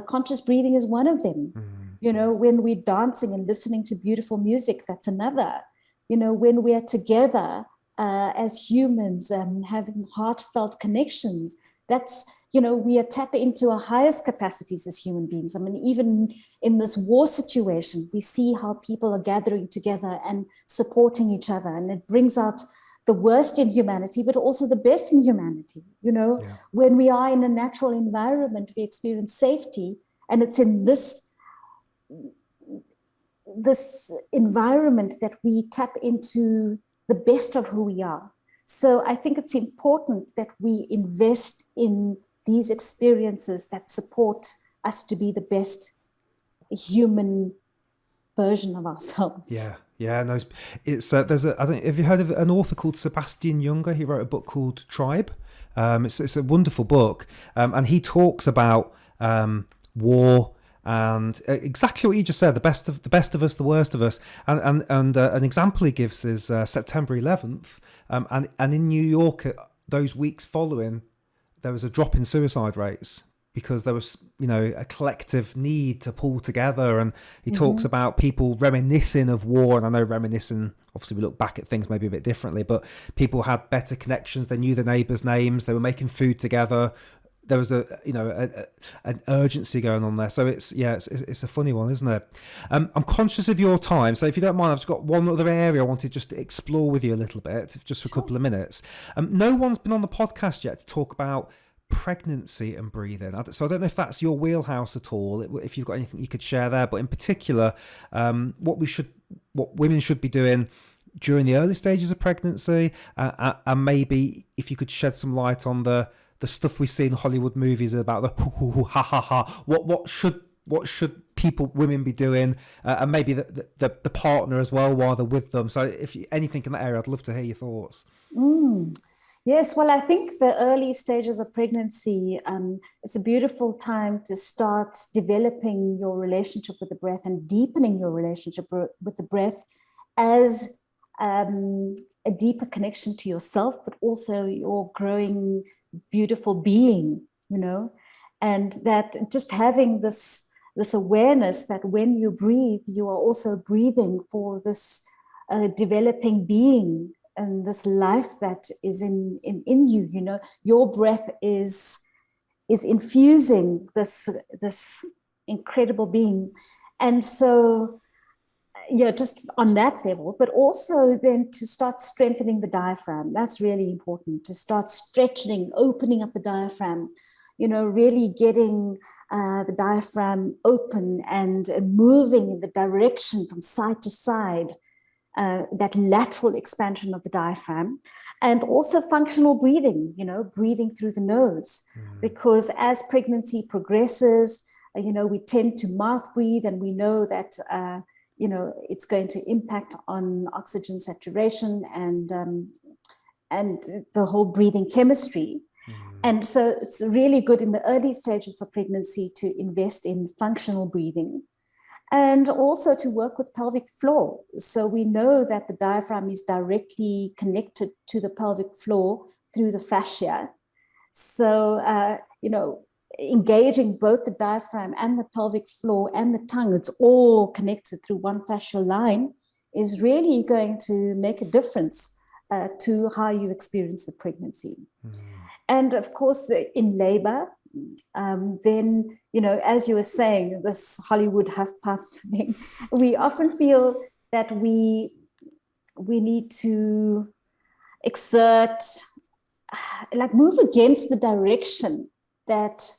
Conscious breathing is one of them. You know, when we're dancing and listening to beautiful music, that's another. You know, when we are together as humans, having heartfelt connections, that's, you know, we are tapping into our highest capacities as human beings. I mean, even in this war situation, we see how people are gathering together and supporting each other, and it brings out the worst in humanity, but also the best in humanity. You know, when we are in a natural environment, we experience safety, and it's in this environment that we tap into the best of who we are. So I think it's important that we invest in these experiences that support us to be the best human version of ourselves. Yeah, no, it's there's a, I don't, have you heard of an author called Sebastian Junger? He wrote a book called Tribe. It's a wonderful book, and he talks about war and exactly what you just said, the best of us, the worst of us, and an example he gives is September 11th, and in New York those weeks following, there was a drop in suicide rates because there was, you know, a collective need to pull together. And he talks about people reminiscing of war. And I know reminiscing, obviously we look back at things maybe a bit differently, but people had better connections. They knew the neighbours' names. They were making food together. There was an urgency going on there. So it's a funny one, isn't it? I'm conscious of your time, so if you don't mind, I've just got one other area I wanted just to explore with you a little bit, just for a couple of minutes. No one's been on the podcast yet to talk about pregnancy and breathing, so I don't know if that's your wheelhouse at all, if you've got anything you could share there, but in particular what women should be doing during the early stages of pregnancy, and maybe if you could shed some light on the stuff we see in Hollywood movies about the ha ha ha. What should women be doing, and maybe the partner as well while they're with them. So if anything in that area, I'd love to hear your thoughts. Yes, well, I think the early stages of pregnancy, it's a beautiful time to start developing your relationship with the breath and deepening your relationship with the breath as a deeper connection to yourself, but also your growing, beautiful being, you know, and that just having this awareness that when you breathe, you are also breathing for this developing being and this life that is in you. You know, your breath is infusing this incredible being. And so just on that level, but also then to start strengthening the diaphragm. That's really important, to start stretching, opening up the diaphragm, you know, really getting the diaphragm open and moving in the direction from side to side, that lateral expansion of the diaphragm. And also functional breathing, you know, breathing through the nose, because as pregnancy progresses, you know, we tend to mouth breathe, and we know that you know, it's going to impact on oxygen saturation and the whole breathing chemistry. And so it's really good in the early stages of pregnancy to invest in functional breathing and also to work with pelvic floor. So we know that the diaphragm is directly connected to the pelvic floor through the fascia. So, you know, engaging both the diaphragm and the pelvic floor and the tongue, it's all connected through one fascial line, is really going to make a difference to how you experience the pregnancy. And of course, in labor, then, you know, as you were saying, this Hollywood huff puff thing, we often feel that we need to exert, like move against the direction that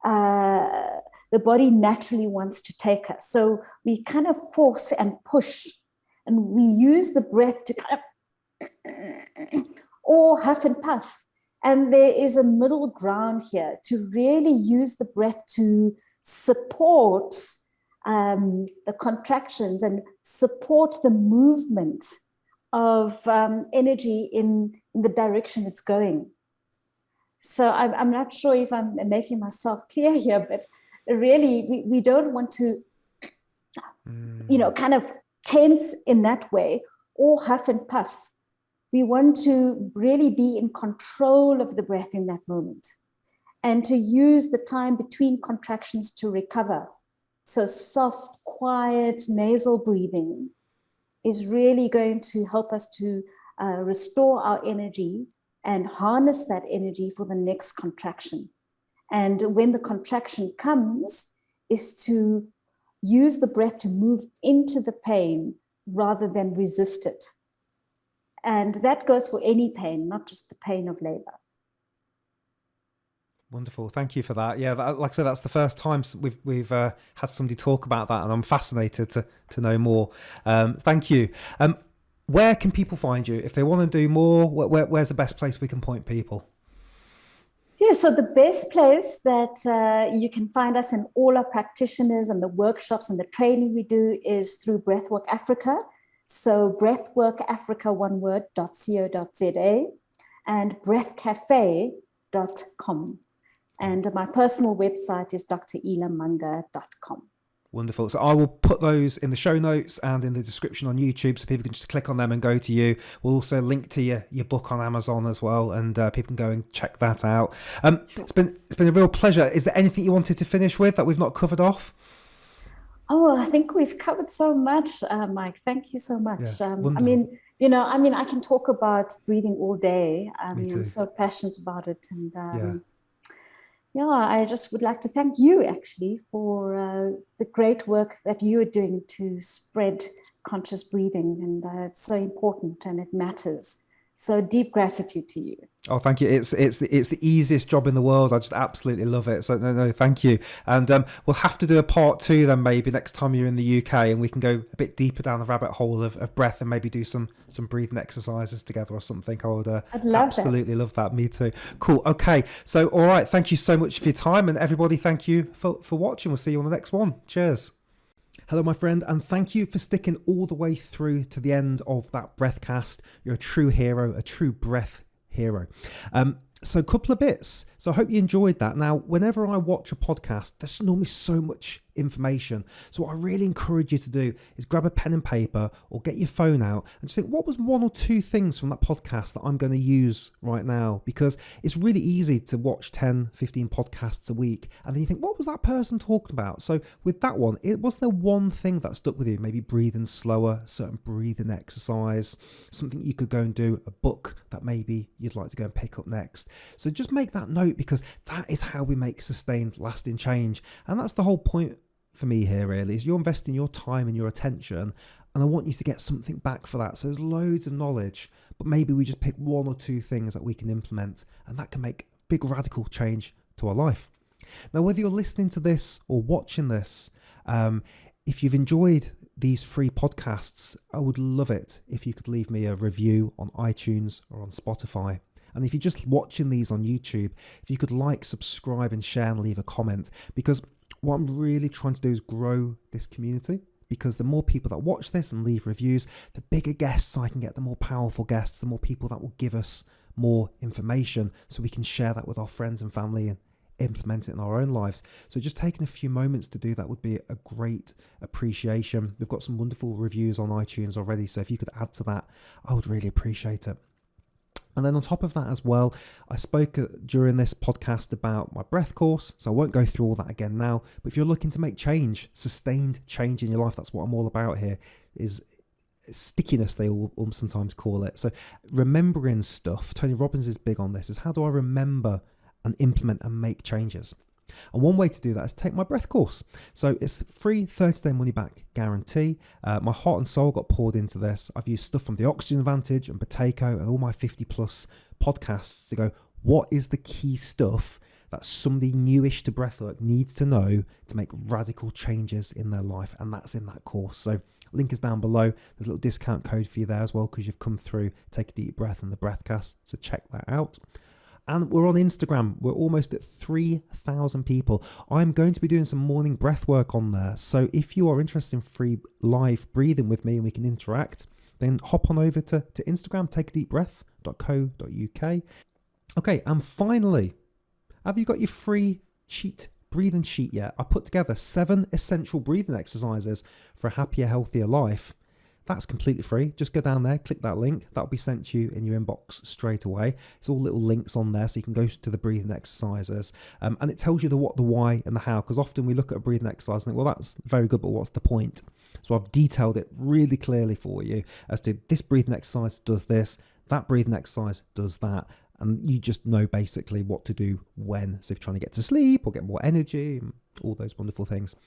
the body naturally wants to take us. So we kind of force and push, and we use the breath to kind of, or huff and puff. And there is a middle ground here to really use the breath to support the contractions and support the movement of energy in the direction it's going. So I'm not sure if I'm making myself clear here, but really we don't want to, kind of tense in that way or huff and puff. We want to really be in control of the breath in that moment and to use the time between contractions to recover. So soft, quiet nasal breathing is really going to help us to restore our energy and harness that energy for the next contraction. And when the contraction comes, is to use the breath to move into the pain rather than resist it. And that goes for any pain, not just the pain of labor. Wonderful. Thank you for that. Yeah, like I said, that's the first time we've had somebody talk about that, and I'm fascinated to know more. Thank you. Where can people find you if they want to do more? Where's the best place we can point people? Yeah, so the best place that you can find us and all our practitioners and the workshops and the training we do is through Breathwork Africa. So Breathwork Africa, one word, .co.za and breathcafe.com. And my personal website is drelamanga.com. Wonderful. So I will put those in the show notes and in the description on YouTube so people can just click on them and go to you. We'll also link to your book on Amazon as well, and people can go and check that out. Sure. It's been a real pleasure. Is there anything you wanted to finish with that we've not covered off? Oh, I think we've covered so much, Mike. Thank you so much. Yeah, I can talk about breathing all day. I'm so passionate about it. And I just would like to thank you actually for the great work that you are doing to spread conscious breathing. And it's so important and it matters. So deep gratitude to you. Oh, thank you. It's the easiest job in the world. I just absolutely love it. So no, thank you. And we'll have to do a part 2 then maybe next time you're in the UK, and we can go a bit deeper down the rabbit hole of breath and maybe do some breathing exercises together or something. I'd absolutely love that. Me too. Cool. Okay. So, all right. Thank you so much for your time, and everybody, thank you for watching. We'll see you on the next one. Cheers. Hello, my friend, and thank you for sticking all the way through to the end of that Breathcast. You're a true hero, a true breath hero. So a couple of bits. So I hope you enjoyed that. Now, whenever I watch a podcast, there's normally so much information. So what I really encourage you to do is grab a pen and paper or get your phone out and just think, what was 1 or 2 things from that podcast that I'm going to use right now? Because it's really easy to watch 10, 15 podcasts a week. And then you think, what was that person talking about? So with that one, was there one thing that stuck with you? Maybe breathing slower, certain breathing exercise, something you could go and do, a book that maybe you'd like to go and pick up next. So just make that note, because that is how we make sustained, lasting change. And that's the whole point for me here, really, is you're investing your time and your attention, and I want you to get something back for that. So there's loads of knowledge, but maybe we just pick 1 or 2 things that we can implement, and that can make big radical change to our life. Now, whether you're listening to this or watching this, if you've enjoyed these free podcasts, I would love it if you could leave me a review on iTunes or on Spotify. And if you're just watching these on YouTube, if you could like, subscribe and share and leave a comment, because what I'm really trying to do is grow this community, because the more people that watch this and leave reviews, the bigger guests I can get, the more powerful guests, the more people that will give us more information so we can share that with our friends and family and implement it in our own lives. So just taking a few moments to do that would be a great appreciation. We've got some wonderful reviews on iTunes already, so if you could add to that, I would really appreciate it. And then on top of that as well, I spoke during this podcast about my breath course, so I won't go through all that again now. But if you're looking to make change, sustained change in your life, that's what I'm all about here, is stickiness, they all sometimes call it. So remembering stuff, Tony Robbins is big on this, is how do I remember and implement and make changes? And one way to do that is take my breath course. So it's free, 30-day money back guarantee. My heart and soul got poured into this. I've used stuff from the Oxygen Advantage and Potato and all my 50 plus podcasts to go, what is the key stuff that somebody newish to breathwork needs to know to make radical changes in their life? And that's in that course. So link is down below. There's a little discount code for you there as well, because you've come through Take a Deep Breath and the Breathcast. So check that out. And we're on Instagram. We're almost at 3,000 people. I'm going to be doing some morning breath work on there. So if you are interested in free live breathing with me and we can interact, then hop on over to Instagram, takeadeepbreath.co.uk. Okay, and finally, have you got your free breathing sheet yet? I put together 7 essential breathing exercises for a happier, healthier life. That's completely free. Just go down there, click that link. That'll be sent to you in your inbox straight away. It's all little links on there, so you can go to the breathing exercises. And it tells you the what, the why, and the how, because often we look at a breathing exercise and think, well, that's very good, but what's the point? So I've detailed it really clearly for you as to this breathing exercise does this, that breathing exercise does that. And you just know basically what to do when. So if you're trying to get to sleep or get more energy, all those wonderful things.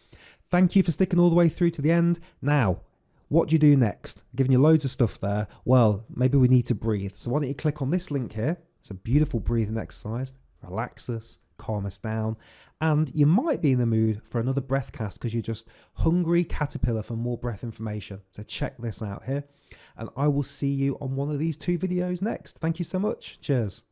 Thank you for sticking all the way through to the end. Now, what do you do next? I'm giving you loads of stuff there. Well, maybe we need to breathe. So why don't you click on this link here? It's a beautiful breathing exercise. Relax us, calm us down. And you might be in the mood for another Breathcast because you're just hungry caterpillar for more breath information. So check this out here. And I will see you on one of these 2 videos next. Thank you so much. Cheers.